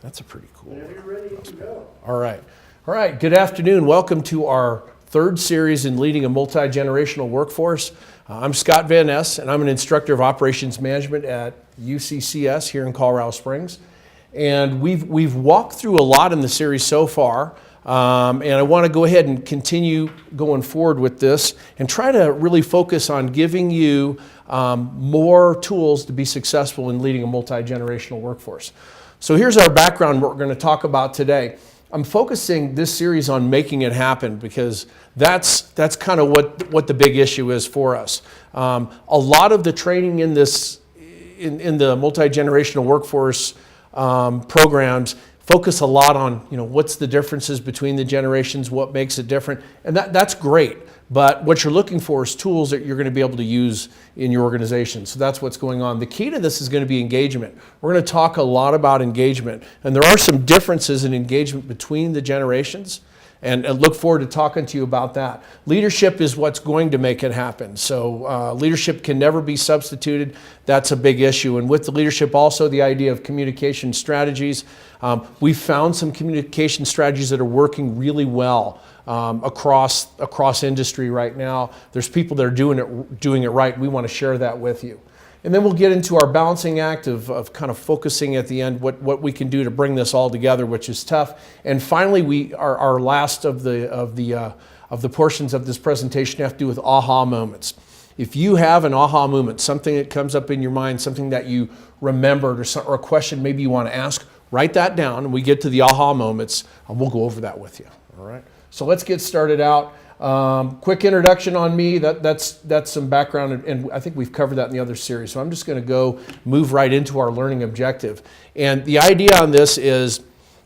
That's a pretty cool one. Whenever you're ready, you can go. All right. Good afternoon. Welcome to our third series in leading a multi-generational workforce. I'm Scott Van Ness, and I'm an instructor of operations management at UCCS here in Colorado Springs. And we've walked through a lot in the series so far. And I want to go ahead and continue going forward with this and try to really focus on giving you more tools to be successful in leading a multi-generational workforce. So here's our background, what we're going to talk about today. I'm focusing this series on making it happen because that's kind of what the big issue is for us. A lot of the training in the multi-generational workforce programs focus a lot on, what's the differences between the generations, what makes it different, and that's great. But what you're looking for is tools that you're going to be able to use in your organization. So that's what's going on. The key to this is going to be engagement. We're going to talk a lot about engagement, and there are some differences in engagement between the generations, and look forward to talking to you about that. Leadership is what's going to make it happen. So leadership can never be substituted. That's a big issue. And with the leadership also the idea of communication strategies. We've found some communication strategies that are working really well across industry right now. There's people that are doing it right. We want to share that with you. And then we'll get into our balancing act of kind of focusing at the end what we can do to bring this all together, which is tough. And finally, our last of the portions of this presentation have to do with aha moments. If you have an aha moment, something that comes up in your mind, something that you remembered, or a question maybe you want to ask, write that down. And we get to the aha moments, and we'll go over that with you. All right. So let's get started out. Quick introduction on me, that's some background, and I think we've covered that in the other series. So I'm just going to move right into our learning objective. And the idea on this is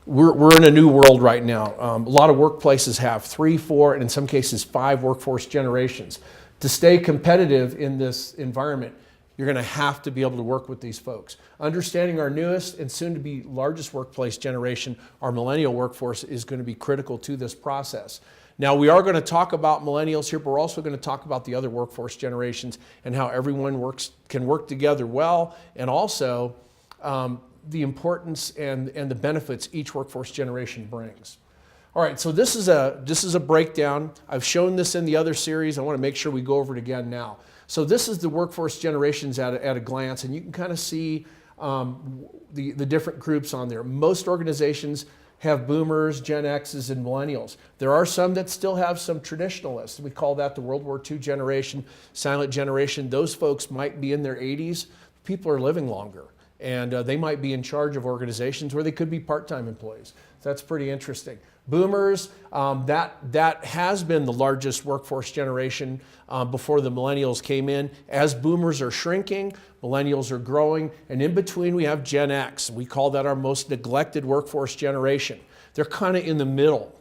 we're in a new world right now. A lot of workplaces have 3, 4, and in some cases 5 workforce generations. To stay competitive in this environment, you're going to have to be able to work with these folks. Understanding our newest and soon to be largest workplace generation, our millennial workforce, is going to be critical to this process. Now, we are going to talk about millennials here, but we're also going to talk about the other workforce generations and how everyone can work together well, and also the importance and the benefits each workforce generation brings. All right, so this is a breakdown. I've shown this in the other series. I want to make sure we go over it again now. So this is the workforce generations at a glance, and you can kind of see the different groups on there. Most organizations have boomers, Gen X's, and millennials. There are some that still have some traditionalists. We call that the World War II generation, silent generation. Those folks might be in their 80s. People are living longer, and they might be in charge of organizations, or they could be part-time employees. So that's pretty interesting. Boomers, that has been the largest workforce generation before the millennials came in. As boomers are shrinking, millennials are growing, and in between we have Gen X. We call that our most neglected workforce generation. They're kind of in the middle,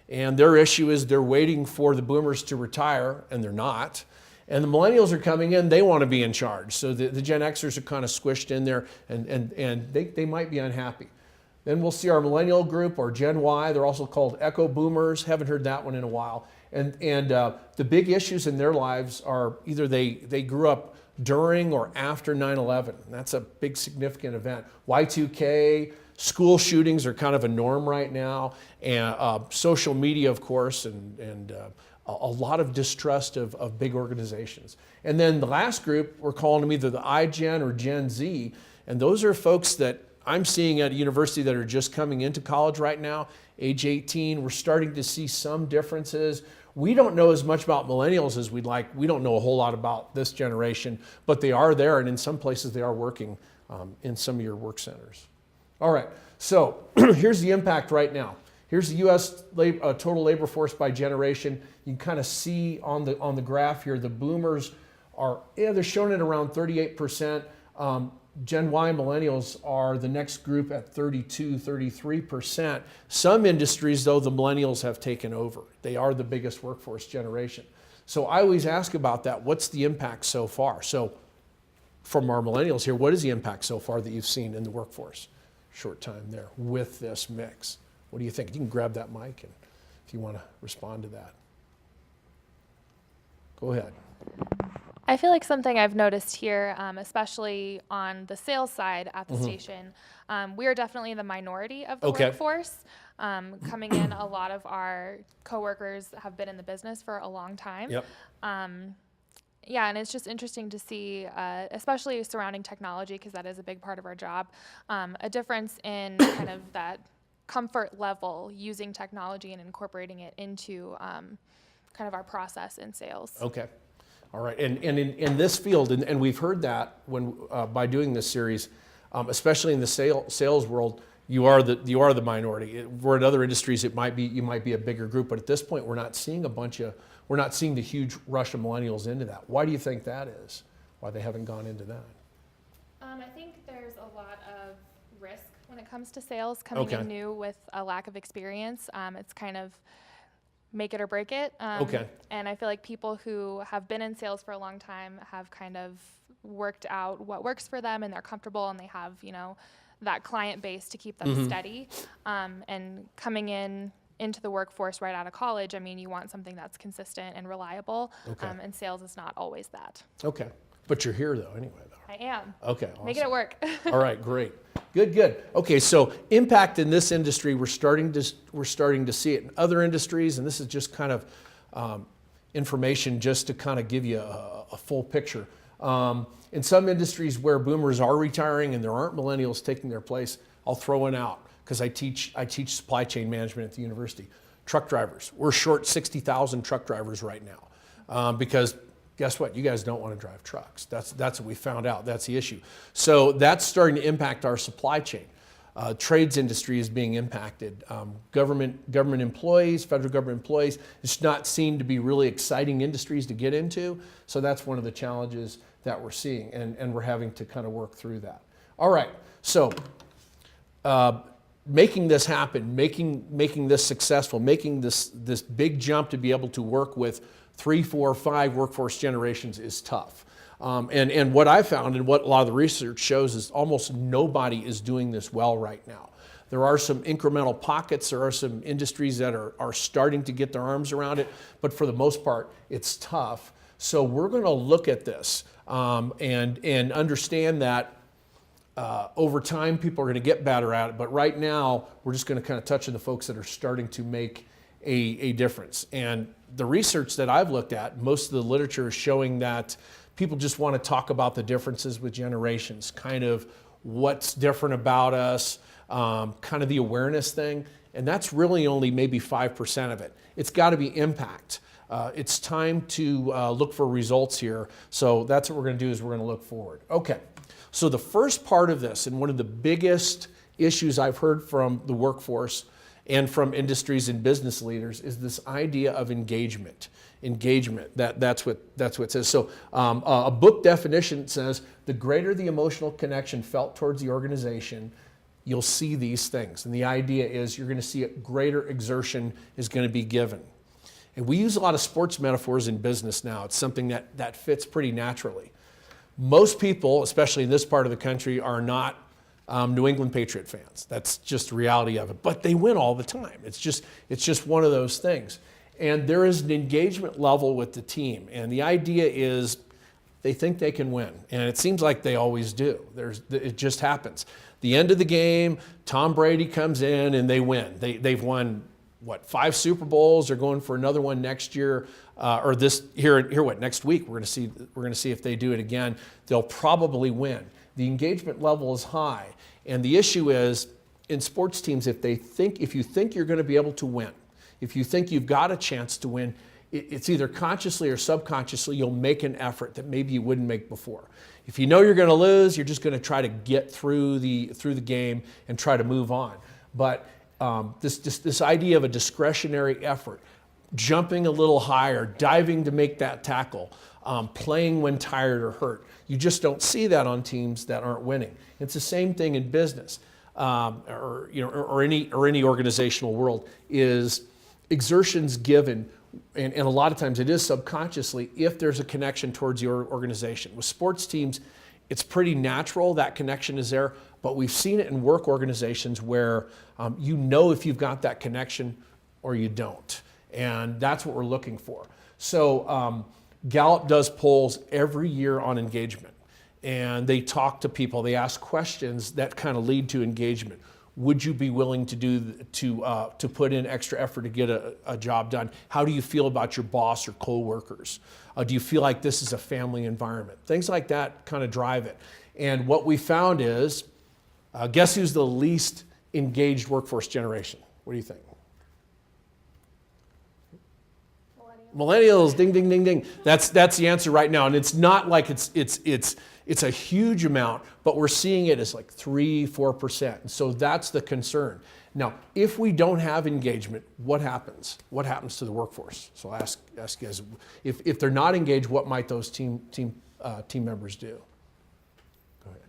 and their issue is they're waiting for the boomers to retire, and they're not. And the millennials are coming in, they want to be in charge. So the Gen Xers are kind of squished in there, and they might be unhappy. Then we'll see our millennial group, or Gen Y. They're also called echo boomers. Haven't heard that one in a while. And the big issues in their lives are either they grew up during or after 9/11. That's a big significant event. Y2K, school shootings are kind of a norm right now, and social media, of course, and a lot of distrust of big organizations. And then the last group, we're calling them either the iGen or Gen Z, and those are folks that I'm seeing at a university that are just coming into college right now, age 18. We're starting to see some differences. We don't know as much about millennials as we'd like. We don't know a whole lot about this generation, but they are there, and in some places they are working in some of your work centers. All right, so here's the impact right now. Here's the U.S. total labor force by generation. You can kind of see on the graph here, the boomers they're shown at around 38%. Gen Y millennials are the next group at 32, 33%. Some industries, though, the millennials have taken over. They are the biggest workforce generation. So I always ask about that. What's the impact so far? So from our millennials here, what is the impact so far that you've seen in the workforce? Short time there with this mix. What do you think? You can grab that mic and if you want to respond to that. Go ahead. I feel like something I've noticed here, especially on the sales side at the station, we are definitely the minority of the Okay. workforce. Coming in, a lot of our coworkers have been in the business for a long time. Yep. Yeah, and it's just interesting to see, especially surrounding technology, because that is a big part of our job, a difference in kind of that comfort level using technology and incorporating it into kind of our process in sales. Okay. All right. And in this field, and we've heard that when by doing this series, especially in the sales world, you are the minority. Where in other industries, you might be a bigger group, but at this point, we're not seeing the huge rush of millennials into that. Why do you think that is? Why they haven't gone into that? I think there's a lot of risk when it comes to sales coming in new with a lack of experience. It's kind of make it or break it. And I feel like people who have been in sales for a long time have kind of worked out what works for them, and they're comfortable, and they have, that client base to keep them steady. And coming into the workforce right out of college, I mean, you want something that's consistent and reliable. And sales is not always that. Okay. But you're here though, anyway, though. I am. Okay. Awesome. Making it work. All right, great. Good. Okay, so impact in this industry, we're starting to see it in other industries, and this is just kind of information just to kind of give you a full picture. In some industries where boomers are retiring and there aren't millennials taking their place, I'll throw one out because I teach supply chain management at the university. Truck drivers, we're short 60,000 truck drivers right now because guess what? You guys don't want to drive trucks. That's what we found out. That's the issue. So that's starting to impact our supply chain. Trades industry is being impacted. Government employees, federal government employees, it's not seen to be really exciting industries to get into. So that's one of the challenges that we're seeing, and we're having to kind of work through that. All right. So making this happen, making this successful, making this big jump to be able to work with 3, 4, 5 workforce generations is tough. And what I found and what a lot of the research shows is almost nobody is doing this well right now. There are some incremental pockets, there are some industries that are starting to get their arms around it, but for the most part, it's tough. So we're going to look at this and understand that over time people are going to get better at it, but right now we're just going to kind of touch on the folks that are starting to make a difference. And the research that I've looked at, most of the literature is showing that people just want to talk about the differences with generations, kind of what's different about us, kind of the awareness thing, and that's really only maybe 5% of it. It's got to be impact. It's time to look for results here, so that's what we're going to do is we're going to look forward. Okay, so the first part of this, and one of the biggest issues I've heard from the workforce and from industries and business leaders is this idea of engagement. That's what it says. So a book definition says the greater the emotional connection felt towards the organization, you'll see these things. And the idea is you're going to see a greater exertion is going to be given. And we use a lot of sports metaphors in business now. It's something that fits pretty naturally. Most people, especially in this part of the country, are not New England Patriot fans. That's just the reality of it. But they win all the time. It's just one of those things. And there is an engagement level with the team. And the idea is they think they can win. And it seems like they always do. It just happens. The end of the game, Tom Brady comes in and they win. They've won, 5 Super Bowls. They're going for another one next year. Next week. We're going to see if they do it again. They'll probably win. The engagement level is high. And the issue is, in sports teams, if you think you're going to be able to win, if you think you've got a chance to win, it's either consciously or subconsciously you'll make an effort that maybe you wouldn't make before. If you know you're going to lose, you're just going to try to get through the game and try to move on. But this idea of a discretionary effort, jumping a little higher, diving to make that tackle, playing when tired or hurt, you just don't see that on teams that aren't winning. It's the same thing in business or any organizational world. Is exertions given, and a lot of times it is subconsciously if there's a connection towards your organization. With sports teams, it's pretty natural that connection is there, but we've seen it in work organizations where if you've got that connection or you don't, and that's what we're looking for. So Gallup does polls every year on engagement, and they talk to people. They ask questions that kind of lead to engagement. Would you be willing to put in extra effort to get a job done? How do you feel about your boss or coworkers? Do you feel like this is a family environment? Things like that kind of drive it. And what we found is, guess who's the least engaged workforce generation? What do you think? Millennials, ding, ding, ding, ding. That's the answer right now. And it's not like it's a huge amount, but we're seeing it as like 3-4%. And so that's the concern. Now, if we don't have engagement, what happens? What happens to the workforce? So I'll ask you guys, if they're not engaged, what might those team members do? Go ahead.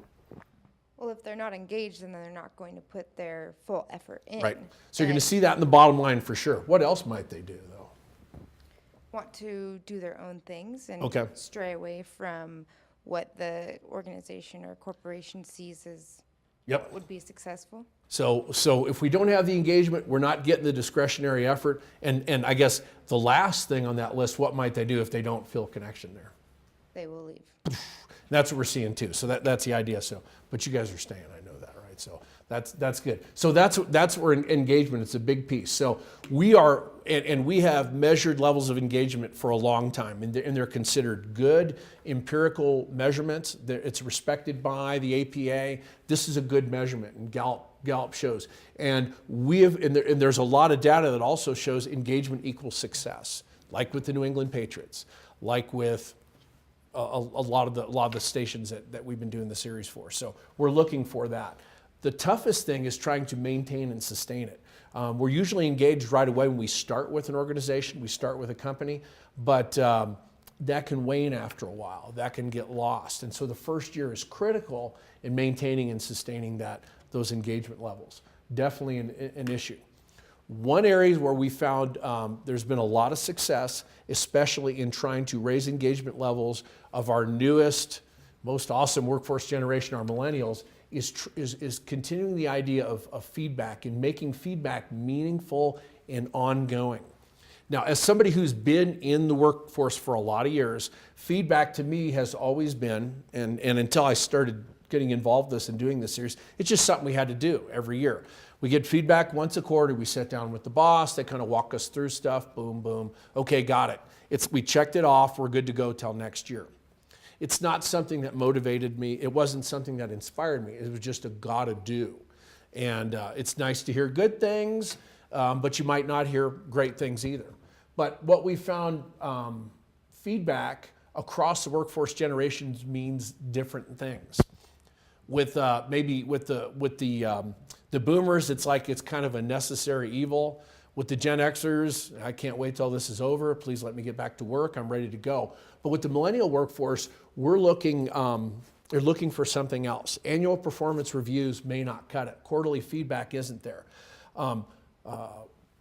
Well, if they're not engaged, then they're not going to put their full effort in. Right. So you're going to see that in the bottom line for sure. What else might they do, though? Want to do their own things and Okay. stray away from what the organization or corporation sees as Yep. would be successful. So if we don't have the engagement, we're not getting the discretionary effort. And I guess the last thing on that list, what might they do if they don't feel connection there? They will leave. That's what we're seeing too. So that's the idea. So, but you guys are staying. I know that, right? So that's good. So that's where engagement. It's a big piece. So we are, and we have measured levels of engagement for a long time, and they're considered good empirical measurements. It's respected by the APA. This is a good measurement, and Gallup shows. And there's a lot of data that also shows engagement equals success, like with the New England Patriots, like with a lot of the stations that we've been doing the series for. So we're looking for that. The toughest thing is trying to maintain and sustain it. We're usually engaged right away when we start with an organization, we start with a company, but that can wane after a while. That can get lost. And so the first year is critical in maintaining and sustaining those engagement levels. Definitely an issue. One area where we found there's been a lot of success, especially in trying to raise engagement levels of our newest, most awesome workforce generation, our millennials, is continuing the idea of feedback and making feedback meaningful and ongoing. Now, as somebody who's been in the workforce for a lot of years, feedback to me has always been, and until I started getting involved in this and doing this series, it's just something we had to do every year. We get feedback once a quarter. We sit down with the boss. They kind of walk us through stuff. Boom, boom. Okay, got it. We checked it off. We're good to go till next year. It's not something that motivated me. It wasn't something that inspired me. It was just a gotta do. And it's nice to hear good things, but you might not hear great things either. But what we found, feedback across the workforce generations means different things. With the boomers, it's like it's kind of a necessary evil. With the Gen Xers, I can't wait till this is over. Please let me get back to work. I'm ready to go. But with the millennial workforce, they're looking for something else. Annual performance reviews may not cut it. Quarterly feedback isn't there.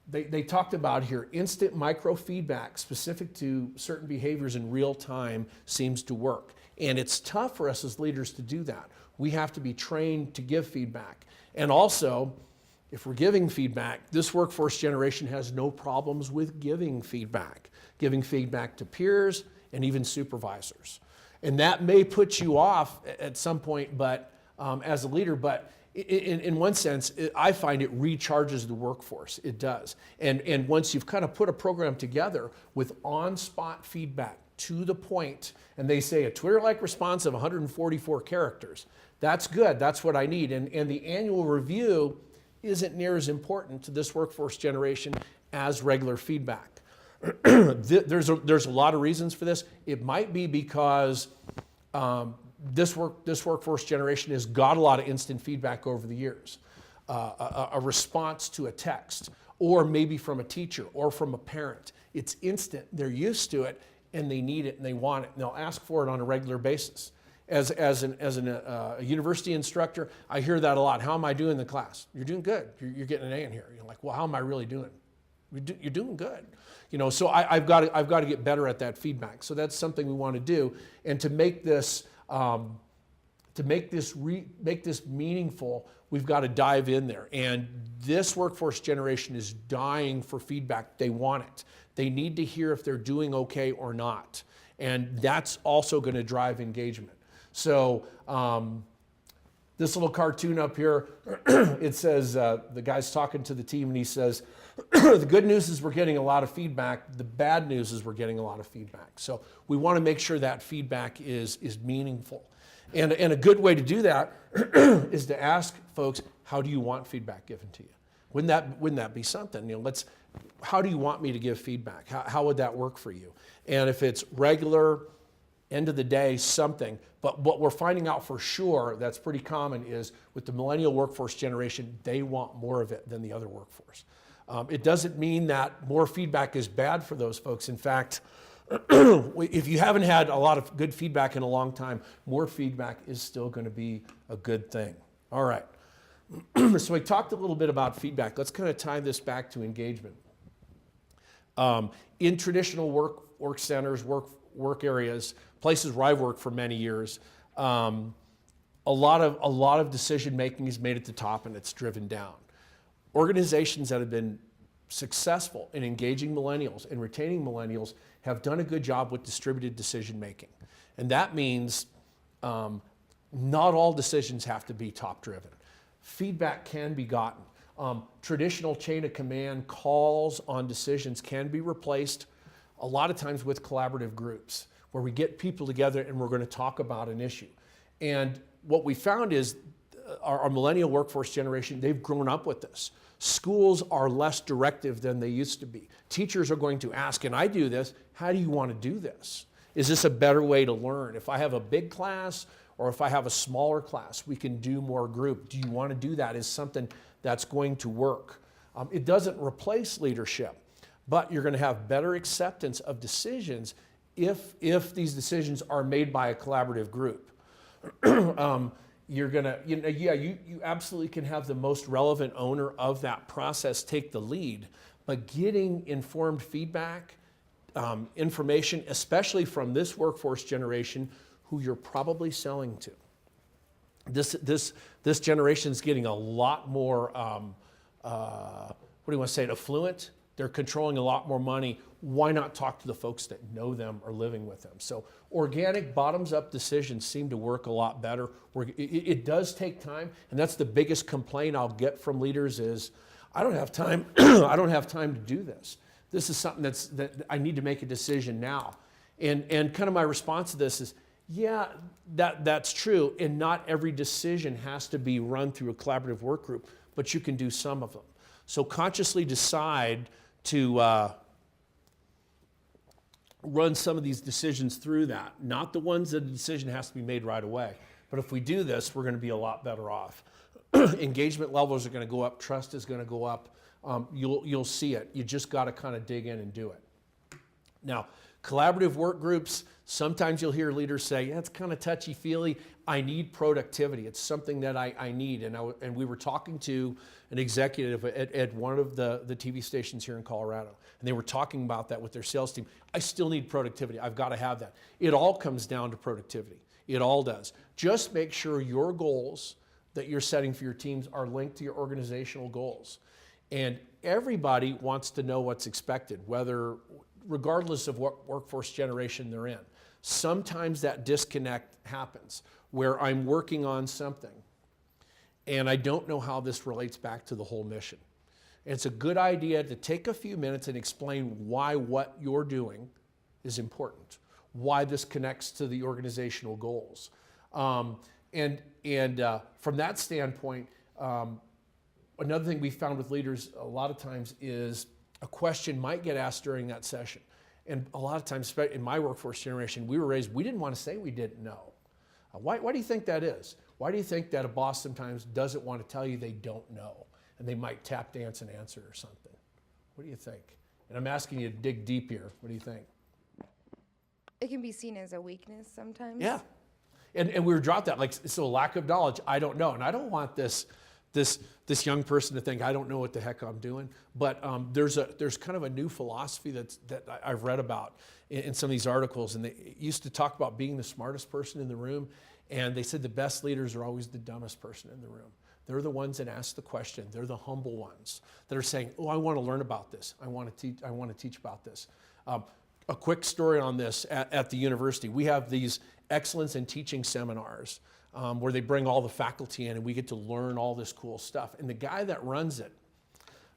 They talked about here, instant micro feedback specific to certain behaviors in real time seems to work. And it's tough for us as leaders to do that. We have to be trained to give feedback. And also, if we're giving feedback, this workforce generation has no problems with giving feedback to peers and even supervisors. And that may put you off at some point, but as a leader, but in one sense, I find it recharges the workforce. It does. And once you've kind of put a program together with on-spot feedback to the point, and they say a Twitter-like response of 144 characters, that's good. That's what I need. And the annual review isn't near as important to this workforce generation as regular feedback. There's a lot of reasons for this. It might be because this workforce generation has got a lot of instant feedback over the years. A response to a text, or maybe from a teacher or from a parent. It's instant. They're used to it, and they need it, and they want it, and they'll ask for it on a regular basis. As a university instructor, I hear that a lot. How am I doing in the class? You're doing good. You're getting an A in here. You're like, well, how am I really doing? You're doing good. So I've got to get better at that feedback. So that's something we want to do, and to make this meaningful, we've got to dive in there. And this workforce generation is dying for feedback. They want it. They need to hear if they're doing okay or not. And that's also going to drive engagement. So this little cartoon up here, it says, the guy's talking to the team and he says, the good news is we're getting a lot of feedback. The bad news is we're getting a lot of feedback. So we want to make sure that feedback is meaningful. And a good way to do that is to ask folks, how do you want feedback given to you? Wouldn't that be something? How do you want me to give feedback? How would that work for you? And if it's regular, end of the day, something. But what we're finding out for sure that's pretty common is with the millennial workforce generation, they want more of it than the other workforce. It doesn't mean that more feedback is bad for those folks. In fact, if you haven't had a lot of good feedback in a long time, more feedback is still going to be a good thing. All right. So we talked a little bit about feedback. Let's kind of tie this back to engagement. In traditional work centers, work areas, places where I've worked for many years, a lot of decision making is made at the top and it's driven down. Organizations that have been successful in engaging millennials and retaining millennials have done a good job with distributed decision making. And that means not all decisions have to be top driven. Feedback can be gotten. Traditional chain of command calls on decisions can be replaced a lot of times with collaborative groups where we get people together and we're going to talk about an issue. And what we found is our millennial workforce generation, they've grown up with this. Schools are less directive than they used to be. Teachers are going to ask, and I do this, how do you want to do this? Is this a better way to learn? If I have a big class or if I have a smaller class, we can do more group. Do you want to do that? Is something that's going to work? It doesn't replace leadership, but you're going to have better acceptance of decisions if these decisions are made by a collaborative group. You're gonna, you absolutely can have the most relevant owner of that process take the lead, but getting informed feedback, information, especially from this workforce generation who you're probably selling to. This generation is getting a lot more, what do you want to say, affluent. They're controlling a lot more money. Why not talk to the folks that know them or living with them? So organic bottoms-up decisions seem to work a lot better. It does take time, and that's the biggest complaint I'll get from leaders is, I don't have time. I don't have time to do this. This is something that I need to make a decision now. And kind of my response to this is, yeah, that's true, and not every decision has to be run through a collaborative work group, but you can do some of them. So consciously decide to run some of these decisions through that. Not the ones that the decision has to be made right away. But if we do this, we're going to be a lot better off. Engagement levels are going to go up. Trust is going to go up. You'll see it. You just got to kind of dig in and do it. Now, collaborative work groups, sometimes you'll hear leaders say, yeah, it's kind of touchy-feely. I need productivity. It's something that I need. And we were talking to an executive at one of the TV stations here in Colorado, and they were talking about that with their sales team. I still need productivity. I've got to have that. It all comes down to productivity. It all does. Just make sure your goals that you're setting for your teams are linked to your organizational goals. And everybody wants to know what's expected, regardless of what workforce generation they're in. Sometimes that disconnect happens where I'm working on something and I don't know how this relates back to the whole mission. And it's a good idea to take a few minutes and explain why what you're doing is important, why this connects to the organizational goals. And from that standpoint, another thing we found with leaders a lot of times is a question might get asked during that session. And a lot of times in my workforce generation, we were raised, we didn't want to say we didn't know. Why do you think that is? Why do you think that a boss sometimes doesn't want to tell you they don't know? And they might tap dance an answer or something. What do you think? And I'm asking you to dig deep here. What do you think? It can be seen as a weakness sometimes. Yeah. And we were dropped that, like, so lack of knowledge, I don't know. And I don't want this young person to think I don't know what the heck I'm doing. But there's kind of a new philosophy that I've read about in some of these articles, and they used to talk about being the smartest person in the room, and they said the best leaders are always the dumbest person in the room. They're the ones that ask the question. They're the humble ones that are saying, "Oh, I want to learn about this. I want to teach about this." a quick story on this at the university. We have these excellence in teaching seminars where they bring all the faculty in and we get to learn all this cool stuff. And the guy that runs it,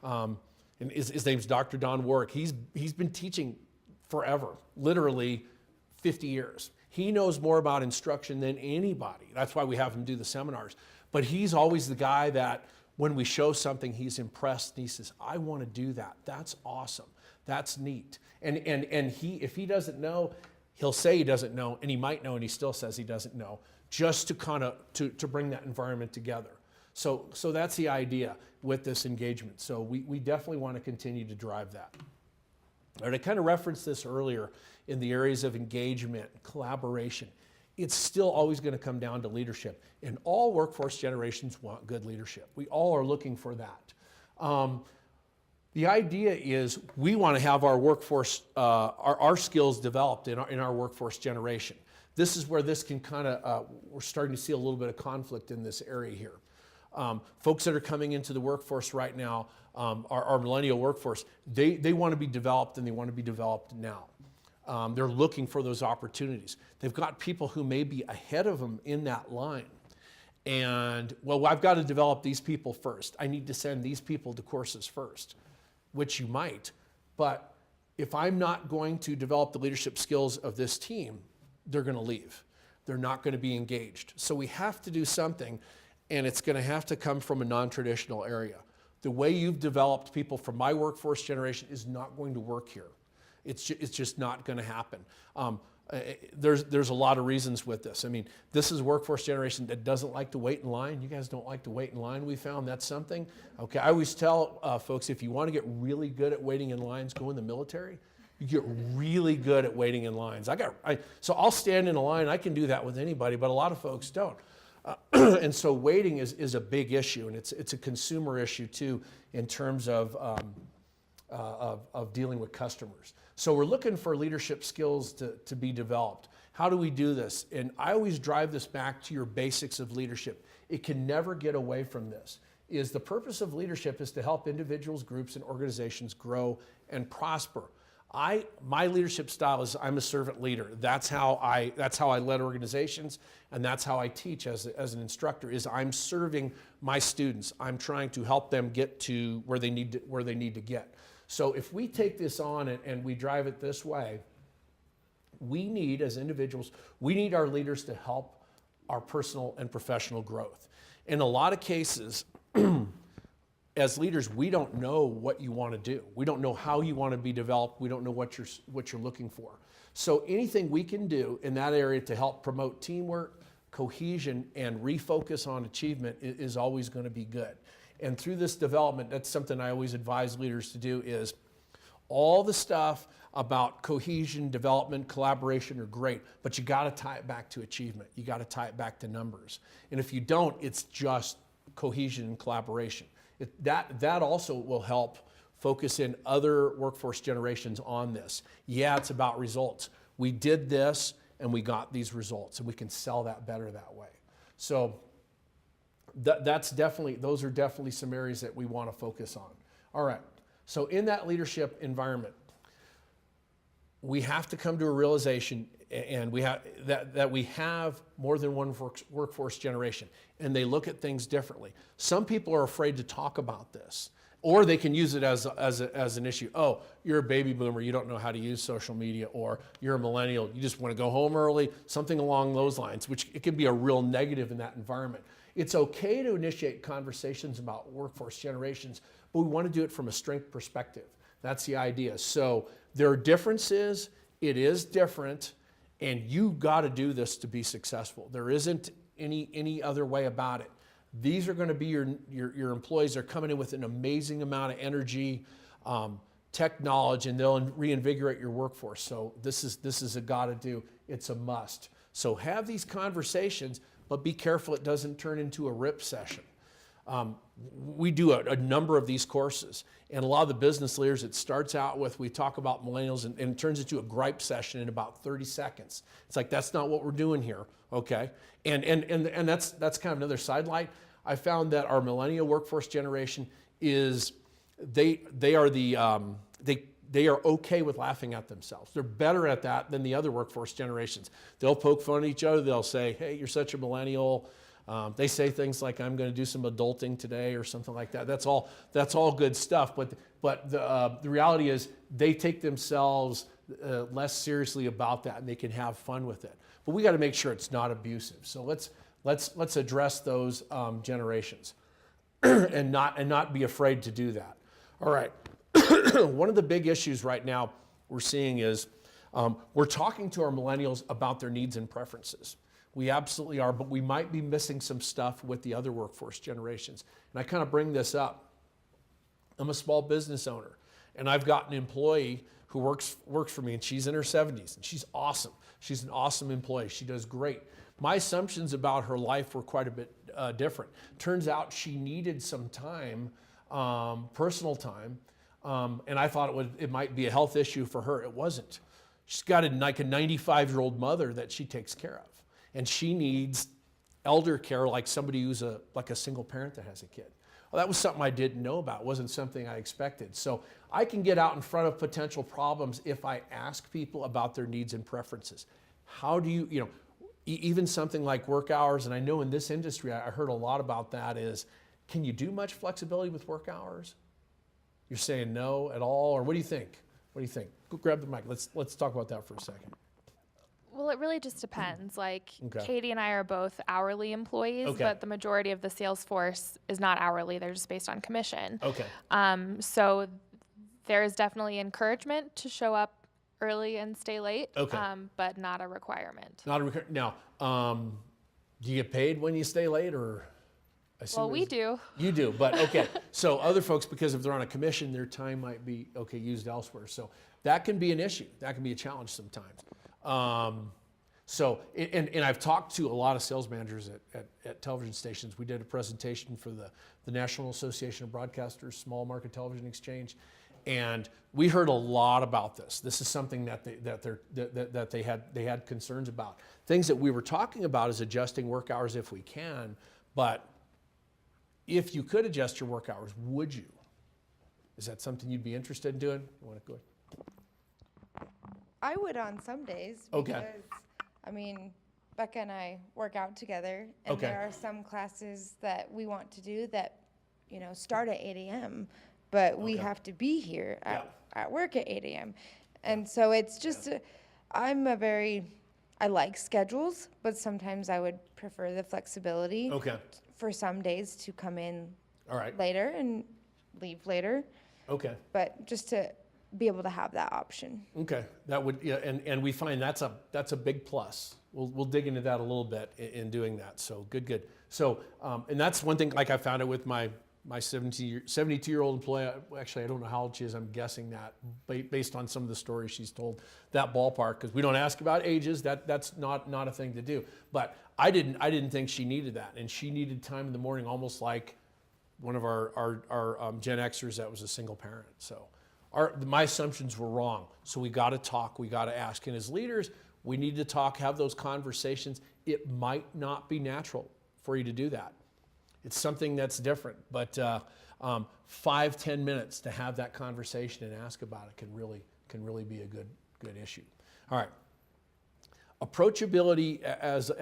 and his name's Dr. Don Warwick, he's been teaching forever, literally 50 years. He knows more about instruction than anybody. That's why we have him do the seminars. But he's always the guy that when we show something, he's impressed and he says, I want to do that. That's awesome. That's neat. And he, if he doesn't know, he'll say he doesn't know, and he might know and he still says he doesn't know, just to kind of to bring that environment together. So that's the idea with this engagement. So we definitely want to continue to drive that. And I kind of referenced this earlier in the areas of engagement, collaboration. It's still always going to come down to leadership. And all workforce generations want good leadership. We all are looking for that. The idea is we want to have our workforce, our skills developed in our workforce generation. This is where this can kind of, we're starting to see a little bit of conflict in this area here. Folks that are coming into the workforce right now, our millennial workforce, they want to be developed and they want to be developed now. They're looking for those opportunities. They've got people who may be ahead of them in that line. And, well, I've got to develop these people first. I need to send these people to courses first, which you might. But if I'm not going to develop the leadership skills of this team, they're going to leave. They're not going to be engaged. So we have to do something, and it's going to have to come from a non-traditional area. The way you've developed people from my workforce generation is not going to work here. It's just not going to happen. There's a lot of reasons with this. I mean, this is a workforce generation that doesn't like to wait in line. You guys don't like to wait in line, we found. That's something. Okay, I always tell folks, if you want to get really good at waiting in lines, go in the military. You get really good at waiting in lines. So I'll stand in a line. I can do that with anybody, but a lot of folks don't. And so waiting is a big issue, and it's a consumer issue too in terms of dealing with customers. So we're looking for leadership skills to be developed. How do we do this? And I always drive this back to your basics of leadership. It can never get away from this. Is the purpose of leadership is to help individuals, groups, and organizations grow and prosper. My leadership style is I'm a servant leader. That's how I led organizations, and that's how I teach as an instructor. Is I'm serving my students. I'm trying to help them get to where they need to get. So if we take this on and we drive it this way, we need, as individuals, we need our leaders to help our personal and professional growth. In a lot of cases, as leaders, we don't know what you want to do. We don't know how you want to be developed. We don't know what you're looking for. So anything we can do in that area to help promote teamwork, cohesion, and refocus on achievement is always going to be good. And through this development, that's something I always advise leaders to do is all the stuff about cohesion, development, collaboration are great, but you got to tie it back to achievement. You got to tie it back to numbers. And if you don't, it's just cohesion and collaboration. That also will help focus in other workforce generations on this. Yeah, it's about results. We did this and we got these results, and we can sell that better that way. So those are definitely some areas that we want to focus on. All right, so in that leadership environment, we have to come to a realization and that we have more than one workforce generation, and they look at things differently. Some people are afraid to talk about this, or they can use it as an issue. Oh, you're a baby boomer, you don't know how to use social media, or you're a millennial, you just want to go home early, something along those lines, which it can be a real negative in that environment. It's okay to initiate conversations about workforce generations, but we want to do it from a strength perspective. That's the idea. So there are differences, it is different, and you got to do this to be successful. There isn't any other way about it. These are going to be your employees. They're coming in with an amazing amount of energy, tech knowledge, and they'll reinvigorate your workforce. So this is a got to do. It's a must. So have these conversations, but be careful it doesn't turn into a rip session. We do a number of these courses, and a lot of the business leaders, it starts out with, we talk about millennials, and it turns into a gripe session in about 30 seconds. It's like, that's not what we're doing here, okay? And that's kind of another sidelight. I found that our millennial workforce generation is, they they are okay with laughing at themselves. They're better at that than the other workforce generations. They'll poke fun at each other. They'll say, hey, you're such a millennial. They say things like, I'm going to do some adulting today or something like that. That's all good stuff. But the reality is they take themselves less seriously about that, and they can have fun with it. But we got to make sure it's not abusive. So let's address those generations and not be afraid to do that. All right. One of the big issues right now we're seeing is we're talking to our millennials about their needs and preferences. We absolutely are, but we might be missing some stuff with the other workforce generations. And I kind of bring this up. I'm a small business owner, and I've got an employee who works for me, and she's in her 70s, and she's awesome. She's an awesome employee. She does great. My assumptions about her life were quite a bit different. Turns out she needed some time, personal time, and I thought it might be a health issue for her. It wasn't. She's got a 95-year-old mother that she takes care of, and she needs elder care like somebody who's like a single parent that has a kid. Well, that was something I didn't know about. It wasn't something I expected. So I can get out in front of potential problems if I ask people about their needs and preferences. How do you even something like work hours, and I know in this industry I heard a lot about that, is can you do much flexibility with work hours? You're saying no at all, or what do you think? What do you think? Go grab the mic. Let's talk about that for a second. Well, it really just depends. Like Okay. Katie and I are both hourly employees, Okay. but the majority of the sales force is not hourly. They're just based on commission. Okay. So there is definitely encouragement to show up early and stay late, Okay. but not a requirement. Not a now. Do you get paid when you stay late, or? I assume Well, we it's- do. You do, but okay. So other folks, because if they're on a commission, their time might be used elsewhere. So that can be an issue. That can be a challenge sometimes. And I've talked to a lot of sales managers at television stations. We did a presentation for the National Association of Broadcasters Small Market Television Exchange, and we heard a lot about this. This is something that they had concerns about. Things that we were talking about is adjusting work hours if we can, but if you could adjust your work hours, would you? Is that something you'd be interested in doing? You want to go ahead? I would on some days. Okay. Because, I mean, Becca and I work out together, and Okay. there are some classes that we want to do that, start at 8 a.m., but we Okay. have to be here Yeah. at work at 8 a.m. And so it's just, I like schedules, but sometimes I would prefer the flexibility Okay. for some days to come in All right. later and leave later, Okay. but just to be able to have that option. Okay. That would, yeah, and we find that's a big plus. We'll dig into that a little bit in doing that. So good. So and that's one thing. Like I found it with my 72-year-old employee. Actually, I don't know how old she is. I'm guessing that based on some of the stories she's told, that ballpark, because we don't ask about ages. That's not a thing to do. But I didn't think she needed that, and she needed time in the morning, almost like one of our Gen Xers that was a single parent. So my assumptions were wrong. So we got to talk. We got to ask. And as leaders, we need to talk, have those conversations. It might not be natural for you to do that. It's something that's different, but 5-10 minutes to have that conversation and ask about it can really be a good issue. All right, approachability as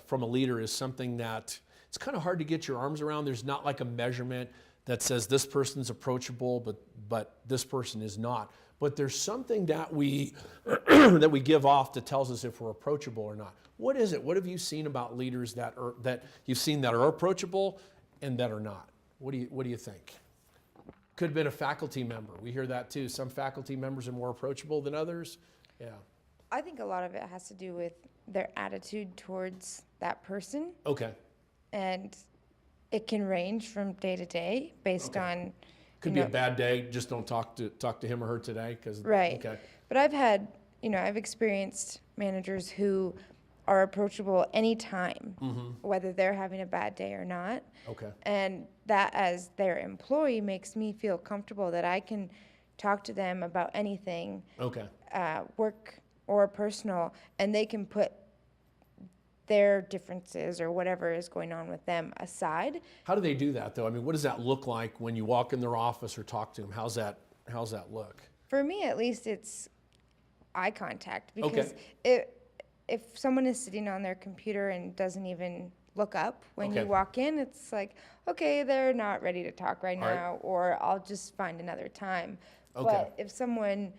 from a leader is something that it's kind of hard to get your arms around. There's not like a measurement that says this person's approachable, but this person is not. But there's something that we that we give off that tells us if we're approachable or not. What is it? What have you seen about leaders that you've seen that are approachable and that are not? What do you think? Could have been a faculty member. We hear that too. Some faculty members are more approachable than others. Yeah. I think a lot of it has to do with their attitude towards that person, Okay. and it can range from day to day based on. Could be a bad day. Just don't talk to him or her today, because Right. Okay. But I've experienced managers who are approachable anytime, whether they're having a bad day or not. Okay. And that, as their employee, makes me feel comfortable that I can talk to them about anything, Okay. work or personal, and they can put their differences or whatever is going on with them aside. How do they do that though? I mean, what does that look like when you walk in their office or talk to them? How's that look? For me, at least, it's eye contact, because Okay. if someone is sitting on their computer and doesn't even look up when Okay. you walk in, it's like, okay, they're not ready to talk right All right. now, or I'll just find another time. Okay. But if someone,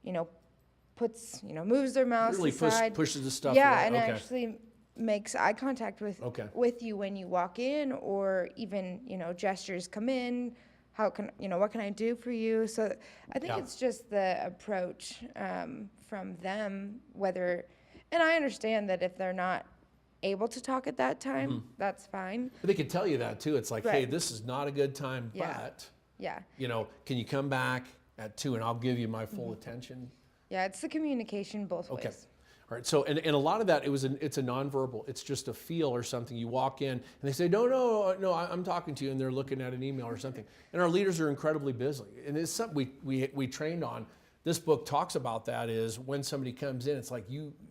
moves their mouse Really aside, pushes the stuff yeah, away. and Okay. actually makes eye contact with you when you walk in, or even, gestures, come in, what can I do for you? So I think it's just the approach from them, and I understand that if they're not able to talk at that time, that's fine. But they could tell you that too. It's like, hey, Right. this is not a good time, Yeah. but, Yeah. Can you come back at 2 and I'll give you my full attention? Yeah, it's the communication both Okay. ways. All right. So, and a lot of that, it's a nonverbal. It's just a feel or something. You walk in and they say, no, I'm talking to you, and they're looking at an email or something. And our leaders are incredibly busy. And it's something we trained on. This book talks about that, is when somebody comes in, it's like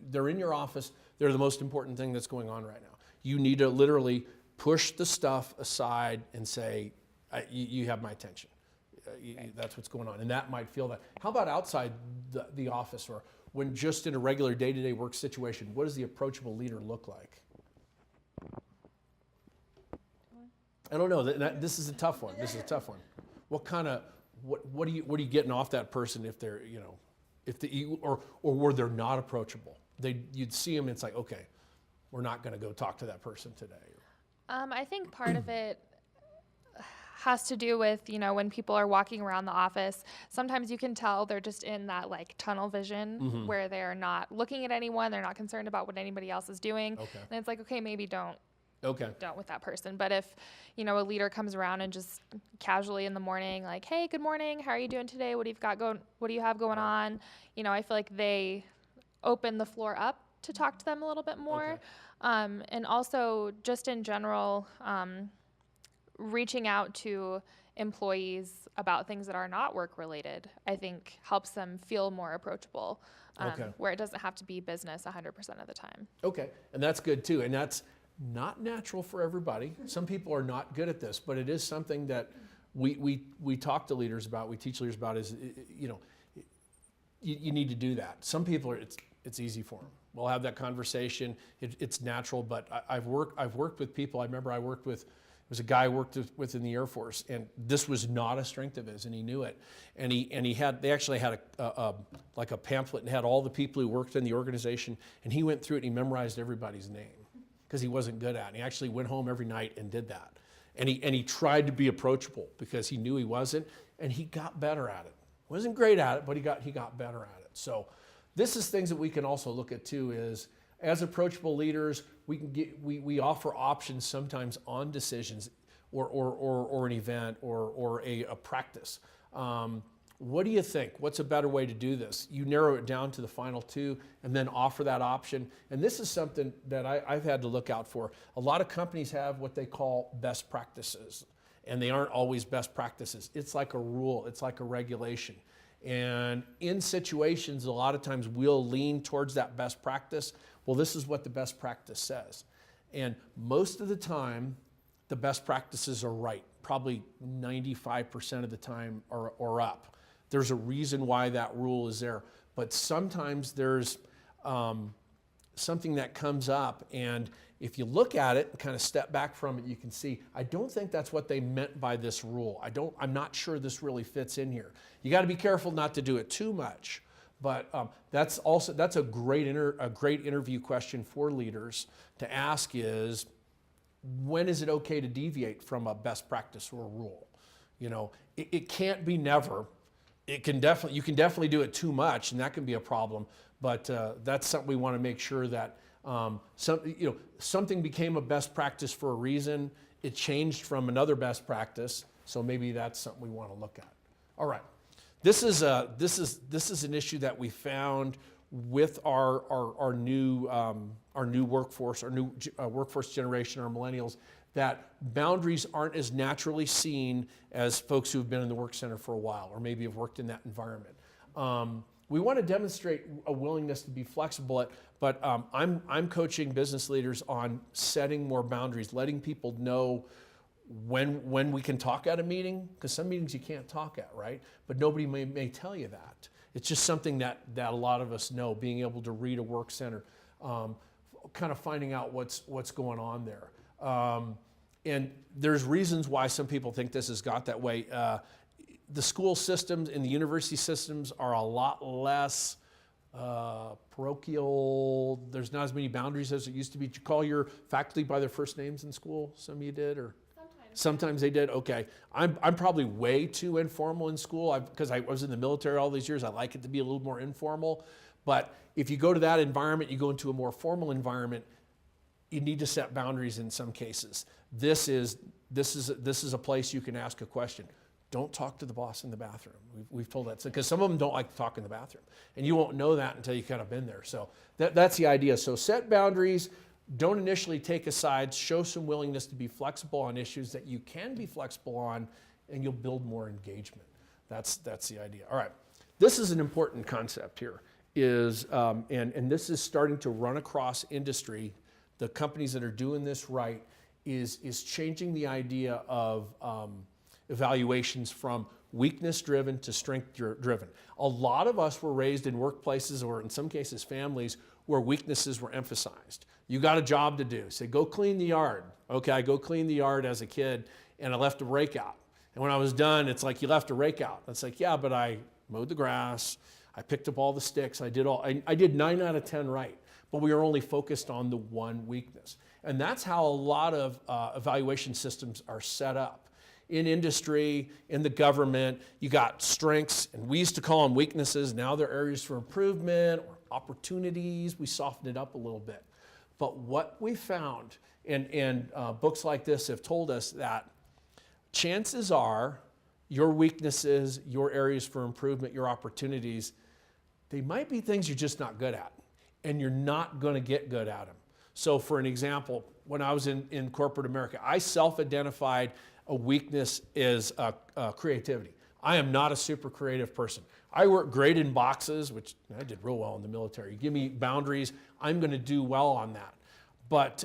they're in your office. They're the most important thing that's going on right now. You need to literally push the stuff aside and say, you have my attention. That's what's going on. And that might feel that. How about outside the office, or when just in a regular day-to-day work situation? What does the approachable leader look like? I don't know. This is a tough one. What are you getting off that person if they're, or where they're not approachable? You'd see them, and it's like, okay, we're not going to go talk to that person today. I think part of it has to do with, when people are walking around the office, sometimes you can tell they're just in that like tunnel vision where they're not looking at anyone. They're not concerned about what anybody else is doing. Okay. And it's like, okay, maybe don't with that person. But if, a leader comes around and just casually in the morning, like, hey, good morning. How are you doing today? What do you have going on? I feel like they open the floor up to talk to them a little bit more. Okay. And also just in general, reaching out to employees about things that are not work related, I think helps them feel more approachable, where it doesn't have to be business 100% of the time. Okay, and that's good too. And that's not natural for everybody. Some people are not good at this, but it is something that we talk to leaders about, we teach leaders about, is, you need to do that. Some people it's easy for them. We'll have that conversation. It's natural, but I've worked with people. I remember I worked with, it was a guy I worked with in the Air Force, and this was not a strength of his, and he knew it. And they actually had like a pamphlet and had all the people who worked in the organization, and he went through it and he memorized everybody's name because he wasn't good at it. And he actually went home every night and did that. And he tried to be approachable because he knew he wasn't, and he got better at it. Wasn't great at it, but he got better at it. So this is things that we can also look at too, is as approachable leaders, we offer options sometimes on decisions or an event or a practice. What do you think? What's a better way to do this? You narrow it down to the final 2 and then offer that option. And this is something that I've had to look out for. A lot of companies have what they call best practices, and they aren't always best practices. It's like a rule, it's like a regulation. And in situations, a lot of times we'll lean towards that best practice. Well, this is what the best practice says. And most of the time, the best practices are right, probably 95% of the time or up. There's a reason why that rule is there. But sometimes there's something that comes up, and if you look at it and kind of step back from it, you can see, I don't think that's what they meant by this rule. I'm not sure this really fits in here. You got to be careful not to do it too much. But that's a great interview question for leaders to ask is, when is it okay to deviate from a best practice or a rule? It can't be never. You can definitely do it too much, and that can be a problem. But that's something we want to make sure that something became a best practice for a reason. It changed from another best practice, so maybe that's something we want to look at. All right. This is an issue that we found with our new workforce, our new workforce generation, our millennials, that boundaries aren't as naturally seen as folks who have been in the work center for a while, or maybe have worked in that environment. We want to demonstrate a willingness to be flexible, but I'm coaching business leaders on setting more boundaries, letting people know when we can talk at a meeting, because some meetings you can't talk at, right? But nobody may tell you that. It's just something that a lot of us know, being able to read a work center, kind of finding out what's going on there. And there's reasons why some people think this has got that way. The school systems and the university systems are a lot less parochial. There's not as many boundaries as it used to be. Did you call your faculty by their first names in school? Some of you did, or? Sometimes they did. Okay, I'm probably way too informal in school because I was in the military all these years. I like it to be a little more informal. But if you go to that environment, you go into a more formal environment, you need to set boundaries in some cases. This is a place you can ask a question. Don't talk to the boss in the bathroom. We've told that, because some of them don't like to talk in the bathroom, and you won't know that until you've kind of been there. So that's the idea. So set boundaries. Don't initially take a side. Show some willingness to be flexible on issues that you can be flexible on, and you'll build more engagement. That's the idea. All right. This is an important concept here, and this is starting to run across industry. The companies that are doing this right is changing the idea of evaluations from weakness-driven to strength-driven. A lot of us were raised in workplaces, or in some cases families, where weaknesses were emphasized. You got a job to do. Say, go clean the yard. Okay, I go clean the yard as a kid, and I left a rake out. And when I was done, it's like, you left a rake out. It's like, yeah, but I mowed the grass, I picked up all the sticks, I did 9 out of 10 right. But we were only focused on the one weakness. And that's how a lot of evaluation systems are set up. In industry, in the government, you got strengths, and we used to call them weaknesses. Now they're areas for improvement or opportunities. We softened it up a little bit. But what we found, and books like this have told us, that chances are your weaknesses, your areas for improvement, your opportunities, they might be things you're just not good at, and you're not going to get good at them. So for an example, when I was in corporate America, I self-identified a weakness is creativity. I am not a super creative person. I work great in boxes, which I did real well in the military. You give me boundaries, I'm going to do well on that. But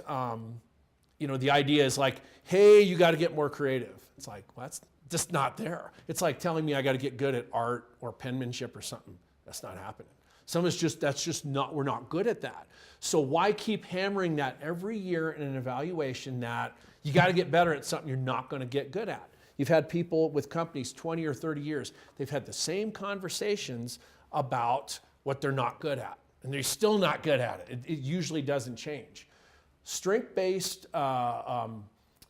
the idea is like, hey, you got to get more creative. It's like, well, that's just not there. It's like telling me I got to get good at art or penmanship or something. That's not happening. We're not good at that. So why keep hammering that every year in an evaluation that you got to get better at something you're not going to get good at? You've had people with companies 20 or 30 years, they've had the same conversations about what they're not good at, and they're still not good at it. It usually doesn't change. Strength-based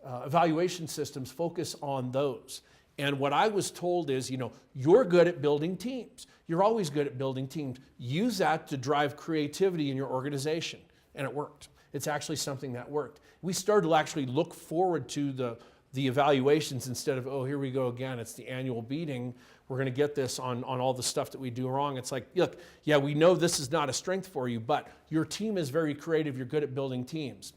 evaluation systems focus on those. And what I was told is, you're good at building teams. You're always good at building teams. Use that to drive creativity in your organization. And it worked. It's actually something that worked. We started to actually look forward to the evaluations instead of, oh, here we go again. It's the annual beating. We're going to get this on all the stuff that we do wrong. It's like, look, yeah, we know this is not a strength for you, but your team is very creative. You're good at building teams.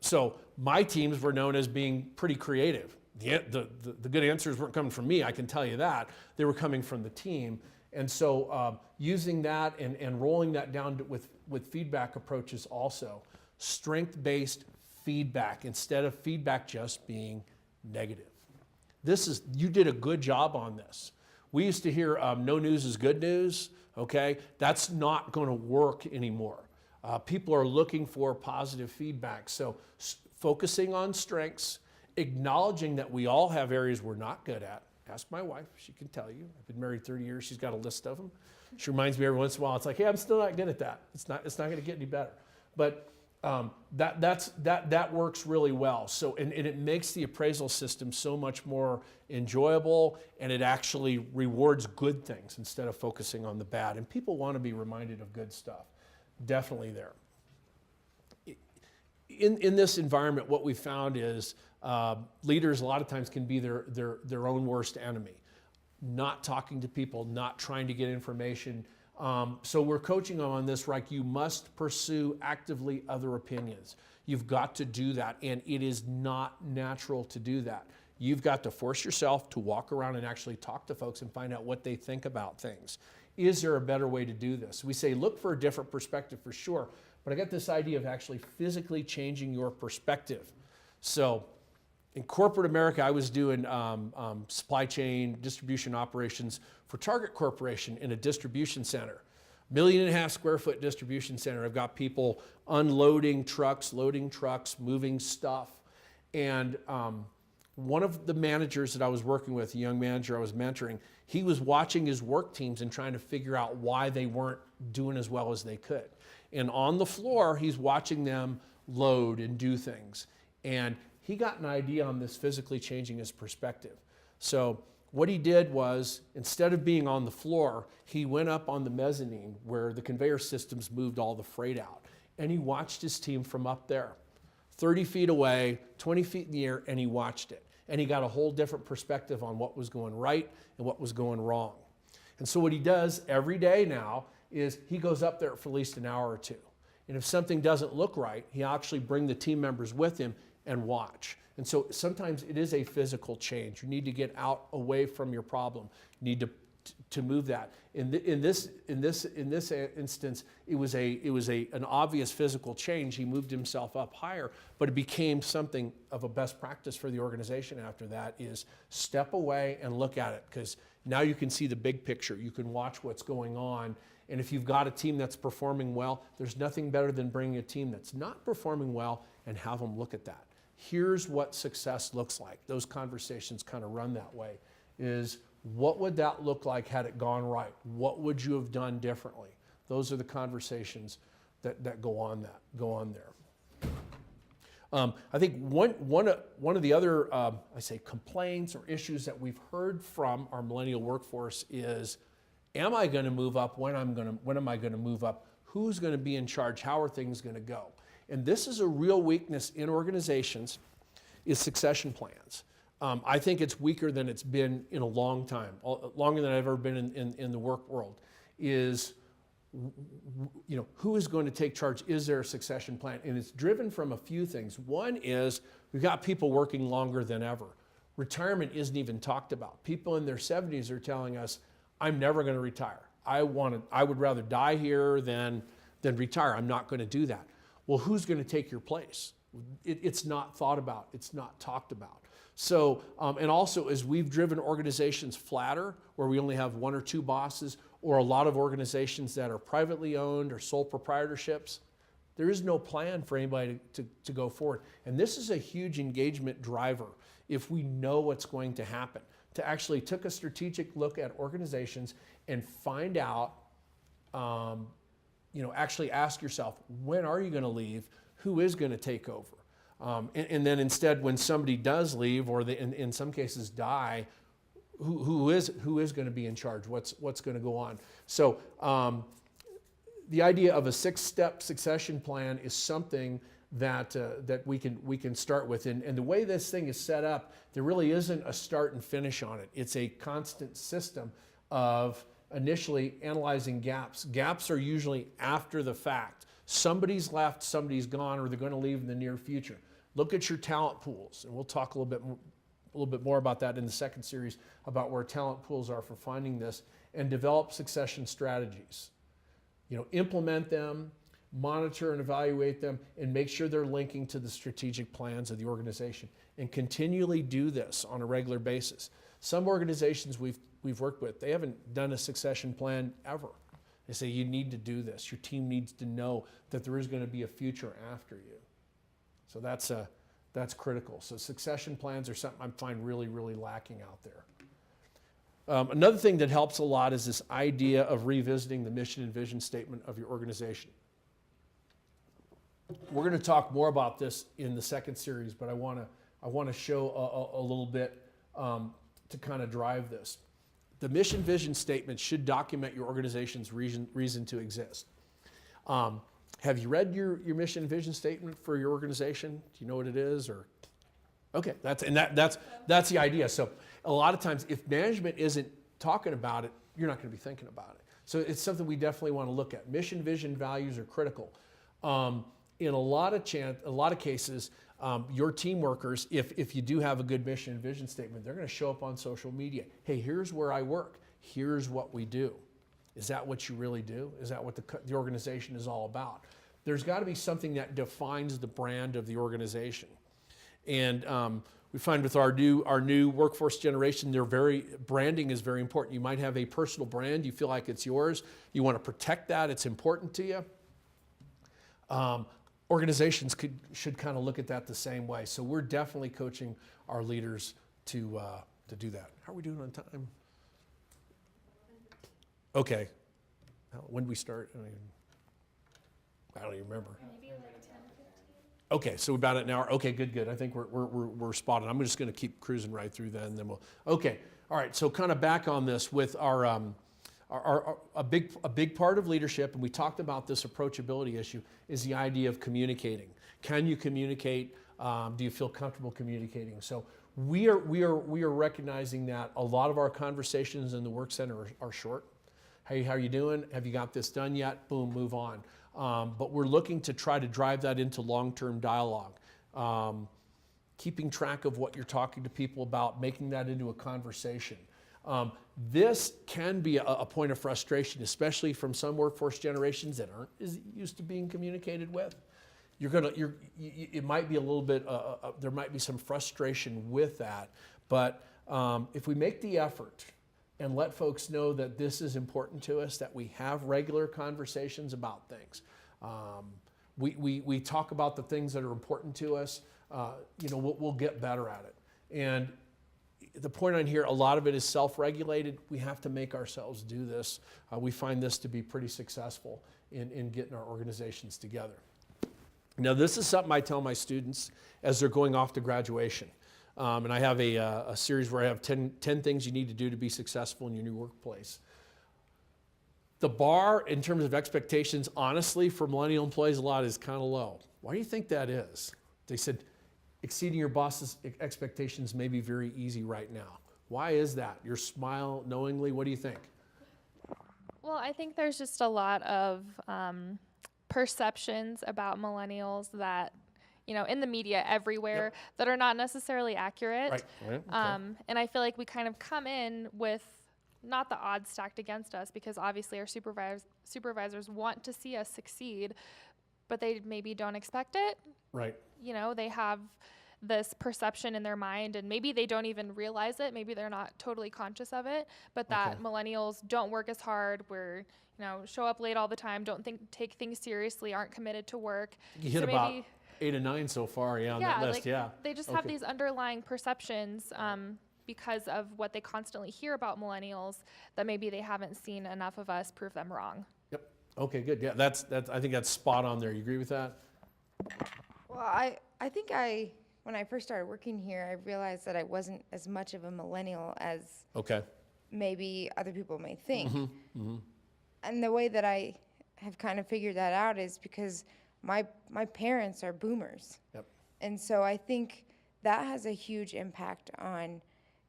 So my teams were known as being pretty creative. The good answers weren't coming from me, I can tell you that. They were coming from the team. And so using that and rolling that down with feedback approaches also. Strength-based feedback instead of feedback just being negative. You did a good job on this. We used to hear no news is good news, okay? That's not going to work anymore. People are looking for positive feedback. So focusing on strengths, acknowledging that we all have areas we're not good at. Ask my wife, she can tell you. I've been married 30 years, she's got a list of them. She reminds me every once in a while, it's like, hey, I'm still not good at that. It's not going to get any better. But that works really well. So, and it makes the appraisal system so much more enjoyable, and it actually rewards good things instead of focusing on the bad. And people want to be reminded of good stuff. Definitely there. In this environment, what we found is leaders a lot of times can be their own worst enemy. Not talking to people, not trying to get information. So we're coaching them on this, like you must pursue actively other opinions. You've got to do that, and it is not natural to do that. You've got to force yourself to walk around and actually talk to folks and find out what they think about things. Is there a better way to do this? We say look for a different perspective for sure, but I got this idea of actually physically changing your perspective. So in corporate America, I was doing supply chain distribution operations for Target Corporation in a distribution center. 1.5 million square foot distribution center. I've got people unloading trucks, loading trucks, moving stuff. And one of the managers that I was working with, a young manager I was mentoring, he was watching his work teams and trying to figure out why they weren't doing as well as they could. And on the floor, he's watching them load and do things. And he got an idea on this physically changing his perspective. So what he did was, instead of being on the floor, he went up on the mezzanine where the conveyor systems moved all the freight out. And he watched his team from up there, 30 feet away, 20 feet in the air, and he watched it. And he got a whole different perspective on what was going right and what was going wrong. And so what he does every day now is he goes up there for at least an hour or two. And if something doesn't look right, he actually bring the team members with him and watch. And so sometimes it is a physical change. You need to get out away from your problem. You need to move that. In this instance, it was an obvious physical change. He moved himself up higher, but it became something of a best practice for the organization after that is step away and look at it, because now you can see the big picture. You can watch what's going on. And if you've got a team that's performing well, there's nothing better than bringing a team that's not performing well and have them look at that. Here's what success looks like. Those conversations kind of run that way. Is what would that look like had it gone right? What would you have done differently? Those are the conversations that go on there. I think one of the other I say complaints or issues that we've heard from our millennial workforce is, am I going to move up? When am I going to move up? Who's going to be in charge? How are things going to go? And this is a real weakness in organizations, is succession plans. I think it's weaker than it's been in a long time, longer than I've ever been in the work world, is, who is going to take charge? Is there a succession plan? And it's driven from a few things. One is we've got people working longer than ever. Retirement isn't even talked about. People in their 70s are telling us, I'm never going to retire. I would rather die here than retire. I'm not going to do that. Well, who's going to take your place? It's not thought about. It's not talked about. So, and also as we've driven organizations flatter, where we only have one or two bosses, or a lot of organizations that are privately owned or sole proprietorships, there is no plan for anybody to go forward. And this is a huge engagement driver if we know what's going to happen. To actually take a strategic look at organizations and find out, actually ask yourself, when are you going to leave? Who is going to take over? And then instead, when somebody does leave, or they, in some cases die, who is going to be in charge? What's going to go on? So the idea of a 6-step succession plan is something that we can start with. And the way this thing is set up, there really isn't a start and finish on it. It's a constant system of initially analyzing gaps. Gaps are usually after the fact. Somebody's left, somebody's gone, or they're going to leave in the near future. Look at your talent pools, and we'll talk a little bit more about that in the second series, about where talent pools are for finding this, and develop succession strategies. Implement them, monitor and evaluate them, and make sure they're linking to the strategic plans of the organization, and continually do this on a regular basis. Some organizations we've worked with, they haven't done a succession plan ever. They say, you need to do this. Your team needs to know that there is going to be a future after you. So that's critical. So succession plans are something I find really, really lacking out there. Another thing that helps a lot is this idea of revisiting the mission and vision statement of your organization. We're going to talk more about this in the second series, but I want to show a little bit to kind of drive this. The mission vision statement should document your organization's reason to exist. Have you read your mission vision statement for your organization? Do you know what it is? Or okay, that's the idea. So a lot of times, if management isn't talking about it, you're not going to be thinking about it. So it's something we definitely want to look at. Mission, vision, values are critical. In a lot of cases, your team workers, if you do have a good mission and vision statement, they're going to show up on social media. Hey, here's where I work. Here's what we do. Is that what you really do? Is that what the organization is all about? There's got to be something that defines the brand of the organization. And We find with our new workforce generation, branding is very important. You might have a personal brand, you feel like it's yours, you want to protect that, it's important to you. Organizations should kind of look at that the same way. So we're definitely coaching our leaders to do that. How are we doing on time? Okay. When did we start? I don't even remember. Maybe like 10, 15. Okay, so about an hour. Okay, good. I think we're spotted. I'm just going to keep cruising right through then we'll. Okay, all right. So kind of back on this with our a big part of leadership, and we talked about this approachability issue, is the idea of communicating. Can you communicate? Do you feel comfortable communicating? So we are recognizing that a lot of our conversations in the work center are short. Hey, how are you doing? Have you got this done yet? Boom, move on. But we're looking to try to drive that into long-term dialogue. Keeping track of what you're talking to people about, making that into a conversation. This can be a point of frustration, especially from some workforce generations that aren't as used to being communicated with. It might be a little bit, there might be some frustration with that. But if we make the effort and let folks know that this is important to us, that we have regular conversations about things. We talk about the things that are important to us, we'll get better at it. And the point on here, a lot of it is self-regulated. We have to make ourselves do this. We find this to be pretty successful in getting our organizations together. Now, this is something I tell my students as they're going off to graduation. And I have a series where I have 10 things you need to do to be successful in your new workplace. The bar in terms of expectations, honestly, for millennial employees a lot is kind of low. Why do you think that is? They said, exceeding your boss's expectations may be very easy right now. Why is that? Your smile knowingly, what do you think? Well, I think there's just a lot of perceptions about millennials that, in the media everywhere, yep, that are not necessarily accurate. Right. Okay. And I feel like we kind of come in with not the odds stacked against us, because obviously our supervisors want to see us succeed, but they maybe don't expect it. Right. They have this perception in their mind, and maybe they don't even realize it. Maybe they're not totally conscious of it, but that millennials don't work as hard. We're, show up late all the time, don't take things seriously, aren't committed to work. You hit about 8 or 9 so far, on that list, They just have these underlying perceptions because of what they constantly hear about millennials that maybe they haven't seen enough of us prove them wrong. Yep. Okay, good. Yeah, that's I think that's spot on there. You agree with that? Well, I think when I first started working here, I realized that I wasn't as much of a millennial as maybe other people may think. Mm-hmm. Mm-hmm. And the way that I have kind of figured that out is because my parents are boomers. Yep. And so I think that has a huge impact on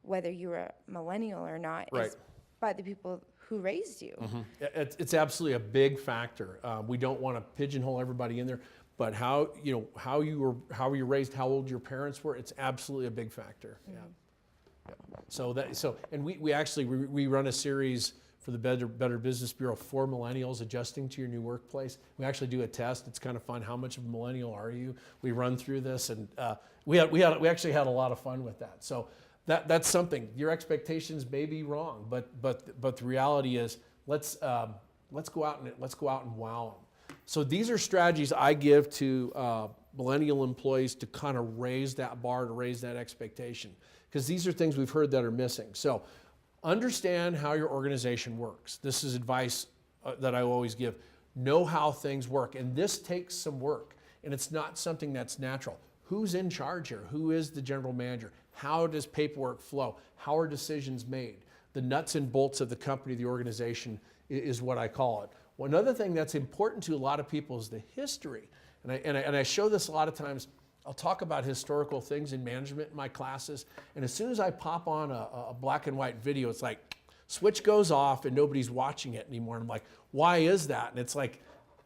whether you're a millennial or not, right, is by the people who raised you. Mm-hmm. It's absolutely a big factor. We don't want to pigeonhole everybody in there, but how you were raised, how old your parents were, it's absolutely a big factor. Mm-hmm. Yeah. So we actually run a series for the Better Business Bureau for millennials adjusting to your new workplace. We actually do a test. It's kind of fun. How much of a millennial are you? We run through this, and we actually had a lot of fun with that. So that's something. Your expectations may be wrong, but the reality is let's go out and wow them. So these are strategies I give to millennial employees to kind of raise that bar, to raise that expectation, because these are things we've heard that are missing. So understand how your organization works. This is advice that I always give. Know how things work, and this takes some work, and it's not something that's natural. Who's in charge here? Who is the general manager? How does paperwork flow? How are decisions made? The nuts and bolts of the company, the organization, is what I call it. One other thing that's important to a lot of people is the history. And I show this a lot of times. I'll talk about historical things in management in my classes, and as soon as I pop on a black and white video, it's like, switch goes off and nobody's watching it anymore. And I'm like, why is that? And it's like,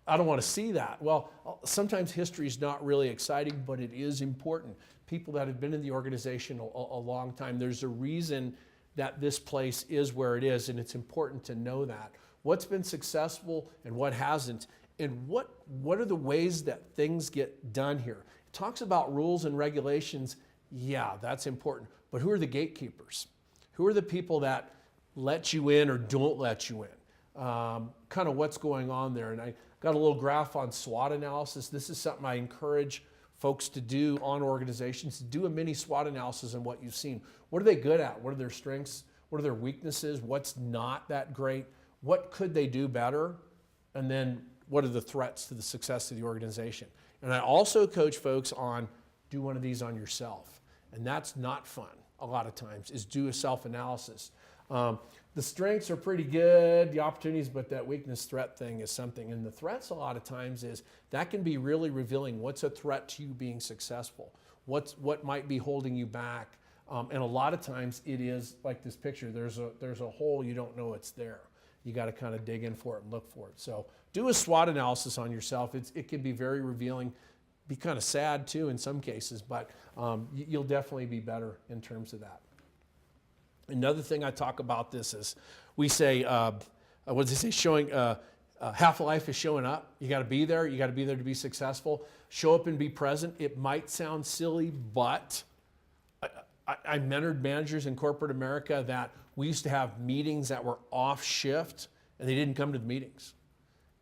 I don't want to see that. Well, sometimes history is not really exciting, but it is important. People that have been in the organization a long time, there's a reason that this place is where it is, and it's important to know that. What's been successful and what hasn't, and what are the ways that things get done here? It talks about rules and regulations Yeah, that's important. But who are the gatekeepers? Who are the people that let you in or don't let you in? Kind of what's going on there. And I got a little graph on SWOT analysis. This is something I encourage folks to do on organizations, to do a mini SWOT analysis on what you've seen. What are they good at? What are their strengths? What are their weaknesses? What's not that great? What could they do better? And then what are the threats to the success of the organization? And I also coach folks on do one of these on yourself. And that's not fun a lot of times, is do a self-analysis. The strengths are pretty good, the opportunities, but that weakness threat thing is something. And the threats a lot of times is that can be really revealing what's a threat to you being successful, what might be holding you back. And a lot of times it is like this picture, there's a hole, you don't know it's there. You got to kind of dig in for it and look for it. So do a SWOT analysis on yourself. It can be very revealing, be kind of sad too in some cases, but you'll definitely be better in terms of that. Another thing I talk about this is we say, what does it say? Showing half of life is showing up. You got to be there. You got to be there to be successful. Show up and be present. It might sound silly, but I mentored managers in corporate America that we used to have meetings that were off shift and they didn't come to the meetings.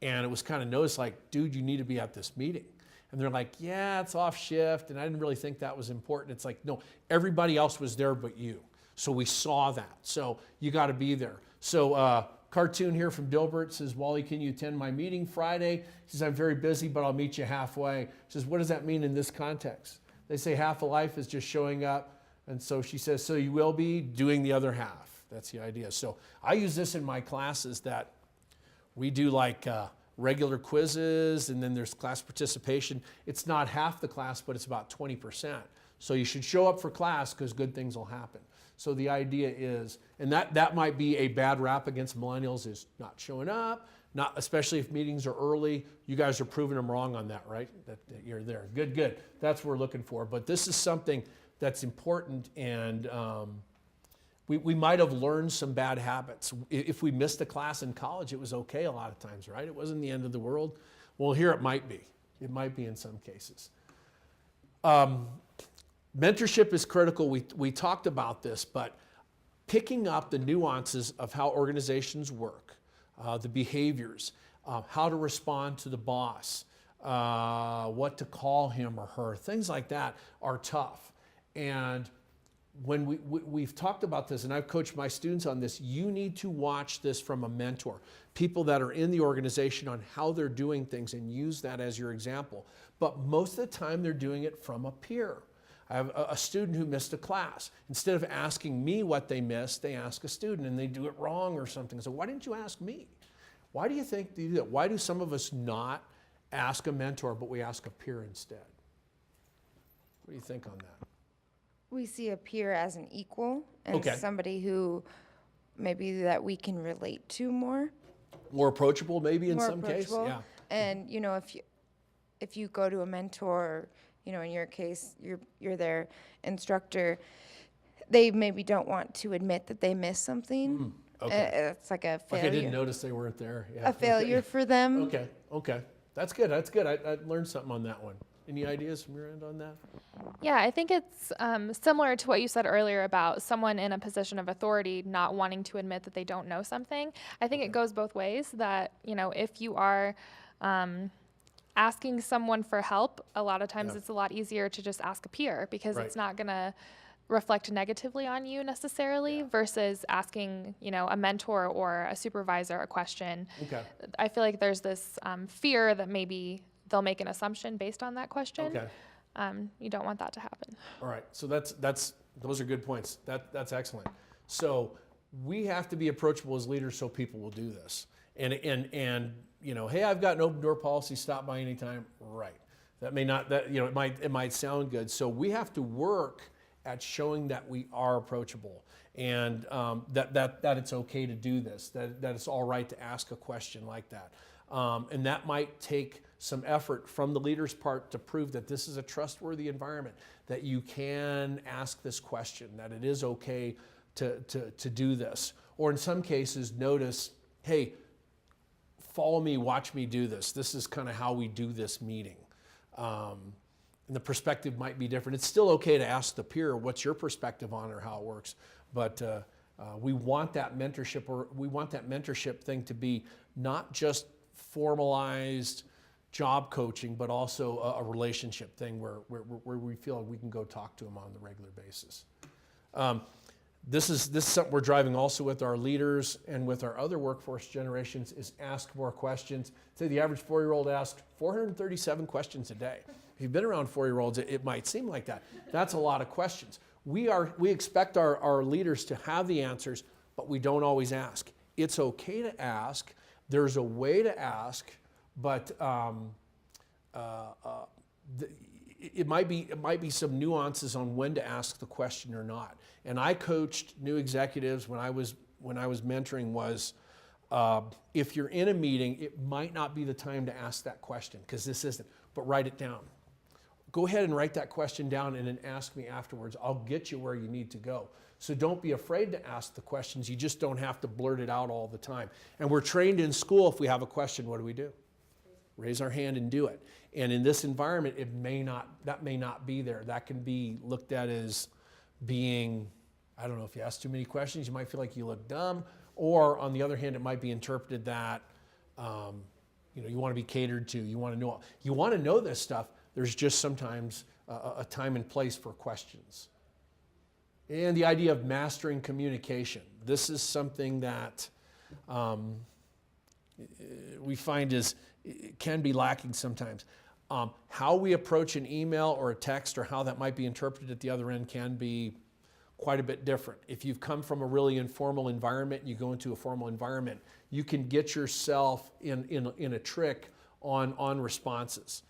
And it was kind of noticed like, dude, you need to be at this meeting. And they're like, yeah, it's off shift. And I didn't really think that was important. It's like, no, everybody else was there but you. So we saw that. So you got to be there. So cartoon here from Dilbert says, Wally, can you attend my meeting Friday? He says, I'm very busy, but I'll meet you halfway. He says, what does that mean in this context? They say half of life is just showing up. And so she says, so you will be doing the other half. That's the idea. So I use this in my classes that we do like regular quizzes and then there's class participation. It's not half the class, but it's about 20%. So you should show up for class because good things will happen. So the idea is, and that might be a bad rap against millennials, is not showing up, not especially if meetings are early. You guys are proving them wrong on that, right? That you're there. Good. That's what we're looking for. But this is something that's important, and we might have learned some bad habits. If we missed a class in college, it was okay a lot of times, right? It wasn't the end of the world. Well, here it might be. It might be in some cases. Mentorship is critical. We talked about this, but picking up the nuances of how organizations work, the behaviors, how to respond to the boss, what to call him or her, things like that are tough. And when we've talked about this, and I've coached my students on this, you need to watch this from a mentor, people that are in the organization on how they're doing things and use that as your example. But most of the time they're doing it from a peer. I have a student who missed a class. Instead of asking me what they missed, they ask a student and they do it wrong or something. So why didn't you ask me? Why do you think they do that? Why do some of us not ask a mentor, but we ask a peer instead? What do you think on that? We see a peer as an equal and somebody who maybe that we can relate to more. More approachable maybe in some cases? Yeah. And, you know, if you go to a mentor, you know, in your case, you're their instructor, they maybe don't want to admit that they missed something. It's like a failure. Like I didn't notice they weren't there. Yeah. A failure for them. Okay. That's good. I learned something on that one. Any ideas from your end on that? Yeah, I think it's similar to what you said earlier about someone in a position of authority not wanting to admit that they don't know something. I think it goes both ways, that, you know, if you are asking someone for help, a lot of times it's a lot easier to just ask a peer because it's not going to reflect negatively on you necessarily versus asking, you know, a mentor or a supervisor a question. I feel like there's this fear that maybe they'll make an assumption based on that question. You don't want that to happen. All right, so those are good points. That's excellent. So we have to be approachable as leaders so people will do this. And you know, hey, I've got an open door policy, stop by anytime. Right. That may not, that, you know, it might sound good. So we have to work at showing that we are approachable and that it's okay to do this, that it's all right to ask a question like that. And that might take some effort from the leader's part to prove that this is a trustworthy environment, that you can ask this question, that it is okay to do this. Or in some cases, notice, hey, follow me, watch me do this. This is kind of how we do this meeting. and the perspective might be different. It's still okay to ask the peer, what's your perspective on or how it works? But we want that mentorship, or we want that mentorship thing to be not just formalized job coaching, but also a relationship thing where we feel like we can go talk to them on the regular basis. This is something we're driving also with our leaders and with our other workforce generations, is ask more questions. Say the average 4-year-old asks 437 questions a day. If you've been around 4-year-olds, it might seem like that. That's a lot of questions. We expect our leaders to have the answers, but we don't always ask. It's okay to ask. There's a way to ask, but it might be some nuances on when to ask the question or not. And I coached new executives when I was mentoring was, if you're in a meeting, it might not be the time to ask that question, because this isn't, but write it down. Go ahead and write that question down and then ask me afterwards. I'll get you where you need to go. So don't be afraid to ask the questions. You just don't have to blurt it out all the time. And we're trained in school, if we have a question, what do? Raise our hand and do it. And in this environment, that may not be there. That can be looked at as being, I don't know, if you ask too many questions, you might feel like you look dumb. Or on the other hand, it might be interpreted that you want to be catered to. You want to know this stuff. There's just sometimes a time and place for questions. And the idea of mastering communication. This is something that we find can be lacking sometimes. How we approach an email or a text, or how that might be interpreted at the other end, can be quite a bit different. If you've come from a really informal environment and you go into a formal environment, you can get yourself in a trick on responses.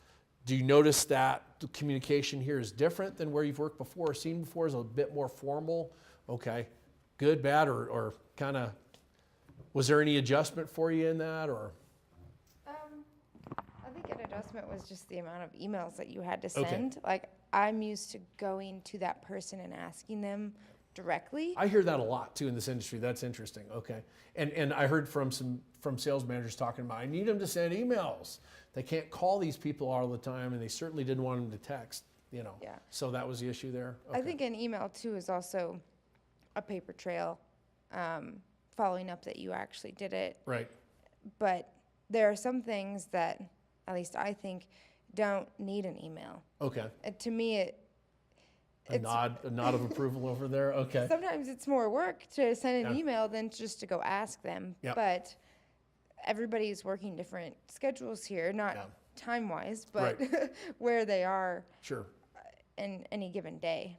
Do you notice that the communication here is different than where you've worked before, or seen before, is a bit more formal? Okay, good, bad, or kind of, was there any adjustment for you in that, or? I think an adjustment was just the amount of emails that you had to send. Okay. Like, I'm used to going to that person and asking them directly. I hear that a lot too in this industry. That's interesting. Okay, and I heard from sales managers talking about, I need them to send emails. They can't call these people all the time, and they certainly didn't want them to text. Yeah. So that was the issue there. Okay. I think an email too is also a paper trail, following up that you actually did it. Right. But there are some things that, at least I think, don't need an email. Okay. To me, a nod of approval over there. Okay. Sometimes it's more work to send an email than just to go ask them. Yep. But everybody's working different schedules here, not time-wise, but right. where they are. Sure. In any given day.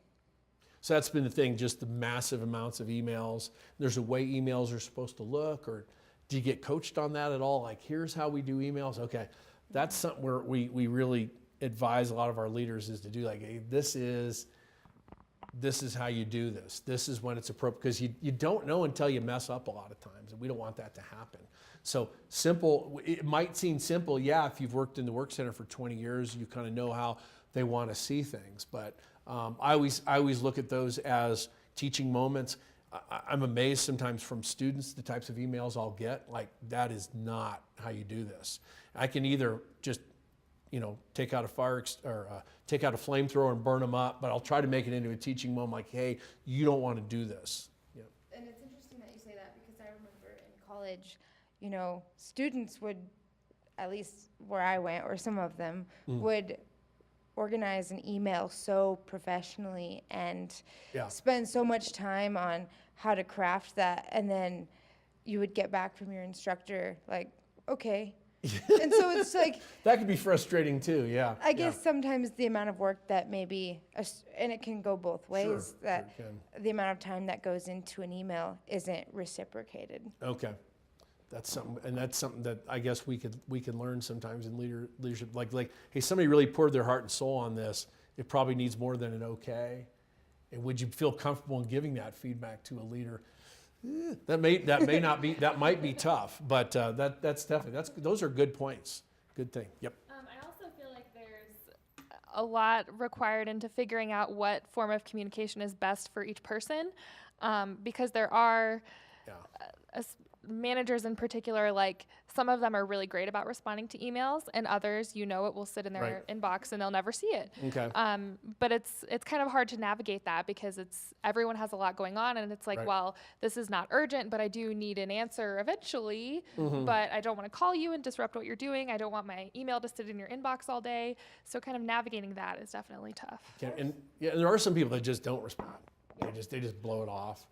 So that's been the thing, just the massive amounts of emails. There's a way emails are supposed to look, or do you get coached on that at all? Like, here's how we do emails. Okay, that's something where we really advise a lot of our leaders is to do, like, hey, this is how you do this. This is when it's appropriate, because you don't know until you mess up a lot of times, and we don't want that to happen. So simple, it might seem simple, if you've worked in the work center for 20 years, you kind of know how they want to see things. But I always look at those as teaching moments. I'm amazed sometimes from students, the types of emails I'll get, like, that is not how you do this. I can either just take out a flamethrower and burn them up, but I'll try to make it into a teaching moment, like, hey, you don't want to do this. Yeah. And it's interesting that you say that, because I remember in college, students would, at least where I went, or some of them, would organize an email so professionally and spend so much time on how to craft that, and then you would get back from your instructor like, okay. And so it's like, that can be frustrating too. I guess sometimes the amount of work that maybe, and it can go both ways, that the amount of time that goes into an email isn't reciprocated. Okay. That's something that I guess we can learn sometimes in leadership. Like, hey, somebody really poured their heart and soul on this. It probably needs more than an okay. And would you feel comfortable in giving that feedback to a leader? That might be tough, but that's definitely those are good points. Good thing. Yep. I also feel like there's a lot required into figuring out what form of communication is best for each person, because there are managers in particular, like some of them are really great about responding to emails, and others, it will sit in their inbox and they'll never see it. Okay. But it's kind of hard to navigate that because everyone has a lot going on, and it's like, well, this is not urgent, but I do need an answer eventually. But I don't want to call you and disrupt what you're doing. I don't want my email to sit in your inbox all day. So kind of navigating that is definitely tough. And there are some people that just don't respond. They just blow it off.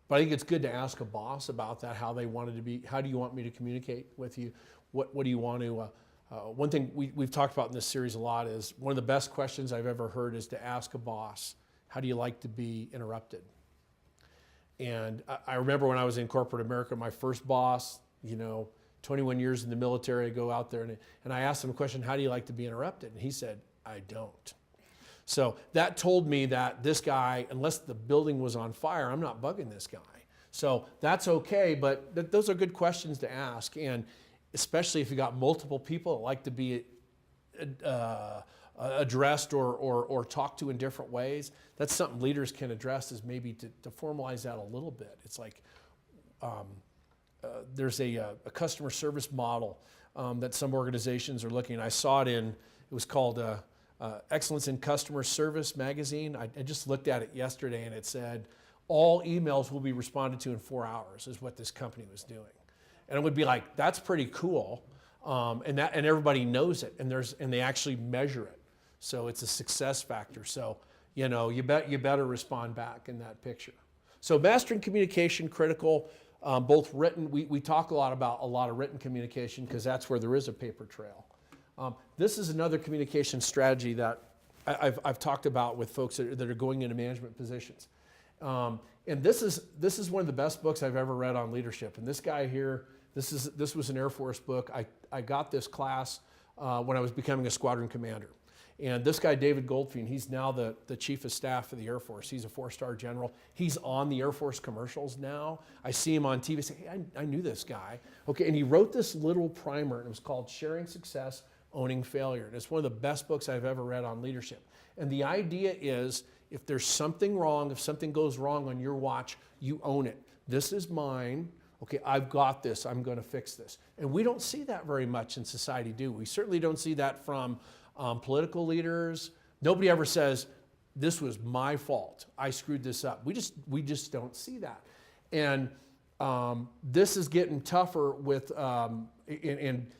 But I think it's good to ask a boss about that, how they wanted to be. How do you want me to communicate with you? What do you want to? One thing we've talked about in this series a lot is one of the best questions I've ever heard is to ask a boss, how do you like to be interrupted? And I remember when I was in corporate America, my first boss, 21 years in the military, I go out there and I asked him a question, how do you like to be interrupted? And he said, I don't. So that told me that this guy, unless the building was on fire, I'm not bugging this guy. So that's okay, but those are good questions to ask. And especially if you got multiple people that like to be addressed or talked to in different ways, that's something leaders can address, is maybe to formalize that a little bit. It's like there's a customer service model that some organizations are looking at. I saw it was called Excellence in Customer Service magazine. I just looked at it yesterday, and it said all emails will be responded to in 4 hours is what this company was doing. And it would be like, that's pretty cool. And everybody knows it, and they actually measure it. So it's a success factor. So, you better respond back in that picture. So mastering communication, critical, both written. We talk a lot about a lot of written communication because that's where there is a paper trail. This is another communication strategy that I've talked about with folks that are going into management positions. And this is one of the best books I've ever read on leadership. And this guy here, this was an Air Force book. I got this class when I was becoming a squadron commander. And this guy, David Goldfein, he's now the chief of staff for the Air Force. He's a 4-star general. He's on the Air Force commercials now. I see him on TV. I say, hey, I knew this guy. Okay, and he wrote this little primer, and it was called Sharing Success, Owning Failure. And it's one of the best books I've ever read on leadership. And the idea is, if there's something wrong, if something goes wrong on your watch, you own it. This is mine. Okay, I've got this. I'm going to fix this. And we don't see that very much in society, do we? We certainly don't see that from political leaders. Nobody ever says, this was my fault. I screwed this up. We just don't see that. And this is getting tougher with not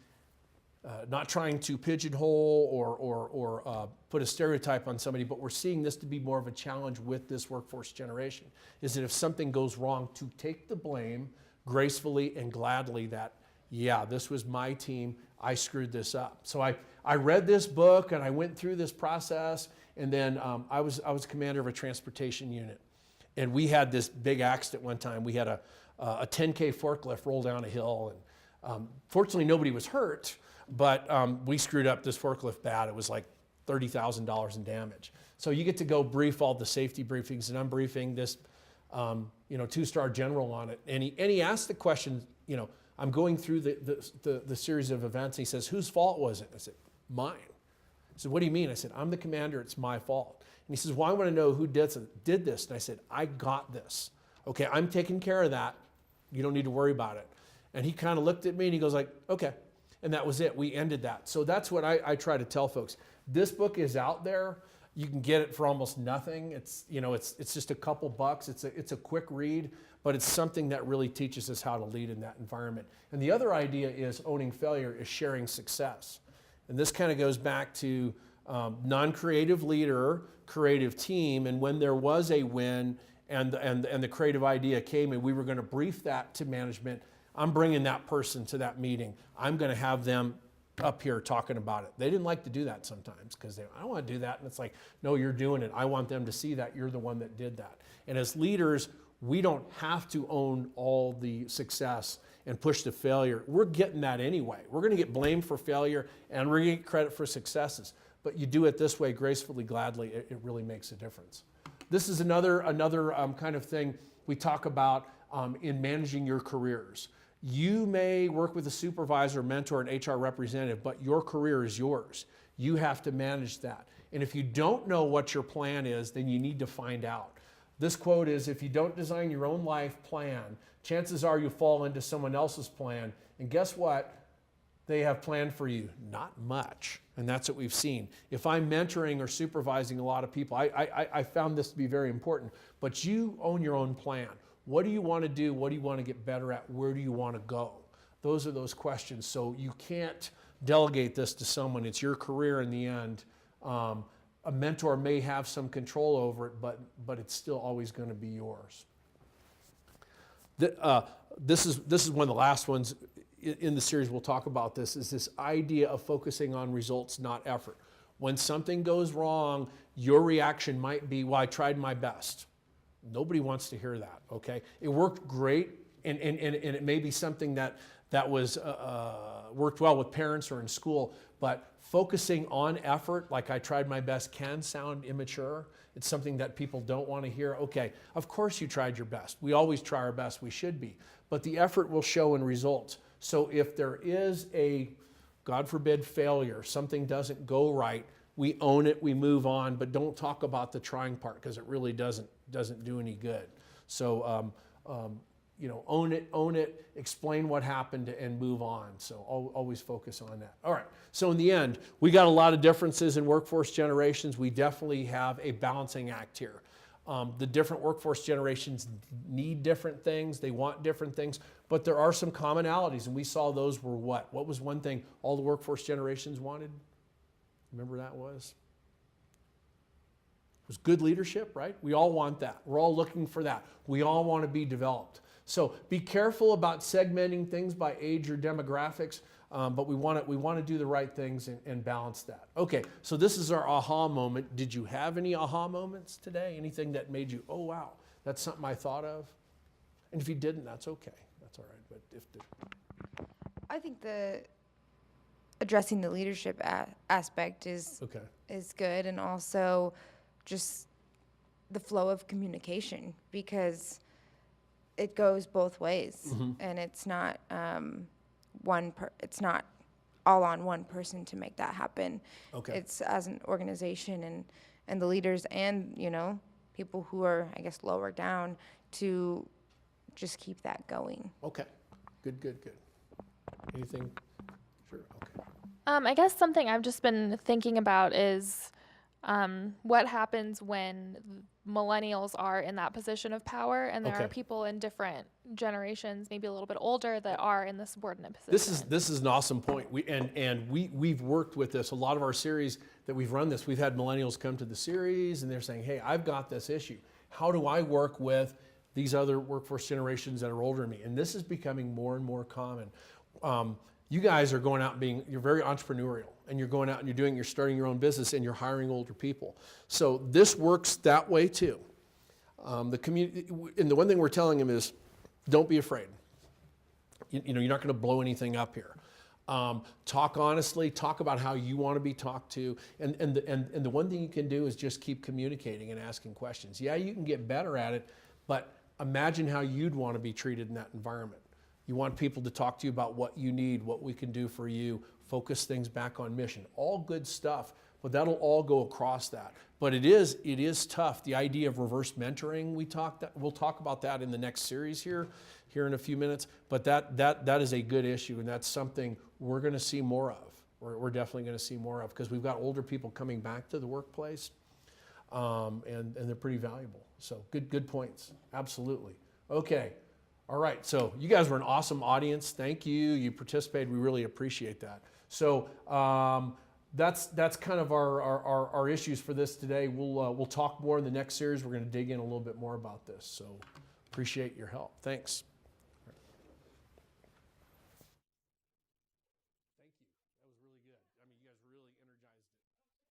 trying to pigeonhole or put a stereotype on somebody, but we're seeing this to be more of a challenge with this workforce generation, is that if something goes wrong, to take the blame gracefully and gladly that, yeah, this was my team, I screwed this up. So I read this book and I went through this process, and then I was commander of a transportation unit. And we had this big accident one time. We had a 10K forklift roll down a hill, and fortunately nobody was hurt, but we screwed up this forklift bad. It was like $30,000 in damage. So you get to go brief all the safety briefings, and I'm briefing this 2-star general on it. And he asked the question, I'm going through the series of events. And he says, whose fault was it? I said, mine. He said, what do you mean? I said, I'm the commander, it's my fault. And he says, well, I want to know who did this. And I said, I got this. Okay, I'm taking care of that. You don't need to worry about it. And he kind of looked at me and he goes like, okay. And that was it. We ended that. So that's what I try to tell folks. This book is out there. You can get it for almost nothing. It's just a couple bucks. It's a quick read, but it's something that really teaches us how to lead in that environment. And the other idea is owning failure is sharing success. And this kind of goes back to non-creative leader, creative team, and when there was a win and the creative idea came and we were going to brief that to management, I'm bringing that person to that meeting. I'm going to have them up here talking about it. They didn't like to do that sometimes because I don't want to do that. And it's like, no, you're doing it. I want them to see that you're the one that did that. And as leaders, we don't have to own all the success and push the failure. We're getting that anyway. We're going to get blamed for failure and we're going to get credit for successes. But you do it this way, gracefully, gladly, it really makes a difference. This is another kind of thing we talk about in managing your careers. You may work with a supervisor, mentor, and HR representative, but your career is yours. You have to manage that. And if you don't know what your plan is, then you need to find out. This quote is, if you don't design your own life plan, chances are you'll fall into someone else's plan. And guess what? They have planned for you. Not much. And that's what we've seen. If I'm mentoring or supervising a lot of people, I found this to be very important. But you own your own plan. What do you want to do? What do you want to get better at? Where do you want to go? Those are those questions. So you can't delegate this to someone. It's your career in the end. A mentor may have some control over it, but it's still always going to be yours. This is one of the last ones in the series. We'll talk about this, is this idea of focusing on results, not effort. When something goes wrong, your reaction might be, well, I tried my best. Nobody wants to hear that, okay? It worked great, and it may be something that was worked well with parents or in school, but focusing on effort, like I tried my best, can sound immature. It's something that people don't want to hear. Okay, of course you tried your best. We always try our best, we should be. But the effort will show in results. So if there is a, God forbid, failure, something doesn't go right, we own it, we move on, but don't talk about the trying part, because it really doesn't do any good. So own it, explain what happened, and move on. So always focus on that. All right, so in the end, we got a lot of differences in workforce generations. We definitely have a balancing act here. The different workforce generations need different things, they want different things, but there are some commonalities, and we saw those were what? What was one thing all the workforce generations wanted? Remember that was? It was good leadership, right? We all want that. We're all looking for that. We all want to be developed. So be careful about segmenting things by age or demographics, but we want to do the right things and balance that. Okay, so this is our aha moment. Did you have any aha moments today? Anything that made you, oh wow, that's something I thought of? And if you didn't, that's okay. That's all right. But I think addressing the leadership aspect is good, and also just the flow of communication, because it goes both ways, and it's not it's not all on one person to make that happen. Okay. It's as an organization and the leaders and people who are, I guess, lower down, to just keep that going. Okay, good. Anything? Sure. Okay. I guess something I've just been thinking about is what happens when millennials are in that position of power, and there are people in different generations, maybe a little bit older, that are in the subordinate position. This is an awesome point. We've worked with this. A lot of our series that we've run this, we've had millennials come to the series, and they're saying, hey, I've got this issue. How do I work with these other workforce generations that are older than me? And this is becoming more and more common. You guys are going out and you're very entrepreneurial, and you're going out and you're starting your own business, and you're hiring older people. So this works that way too. The community, and the one thing we're telling them is, don't be afraid. You're not going to blow anything up here. Talk honestly, talk about how you want to be talked to, and the one thing you can do is just keep communicating and asking questions. Yeah, you can get better at it, but imagine how you'd want to be treated in that environment. You want people to talk to you about what you need, what we can do for you, focus things back on mission. All good stuff, but that'll all go across that. But it is tough. The idea of reverse mentoring, we'll talk about that in the next series here in a few minutes, but that is a good issue, and that's something we're going to see more of. We're definitely going to see more of, because we've got older people coming back to the workplace, and they're pretty valuable. So good points, absolutely. Okay. All right, so you guys were an awesome audience. Thank you. You participated. We really appreciate that. So that's kind of our issues for this today. We'll talk more in the next series. We're going to dig in a little bit more about this. So appreciate your help. Thanks.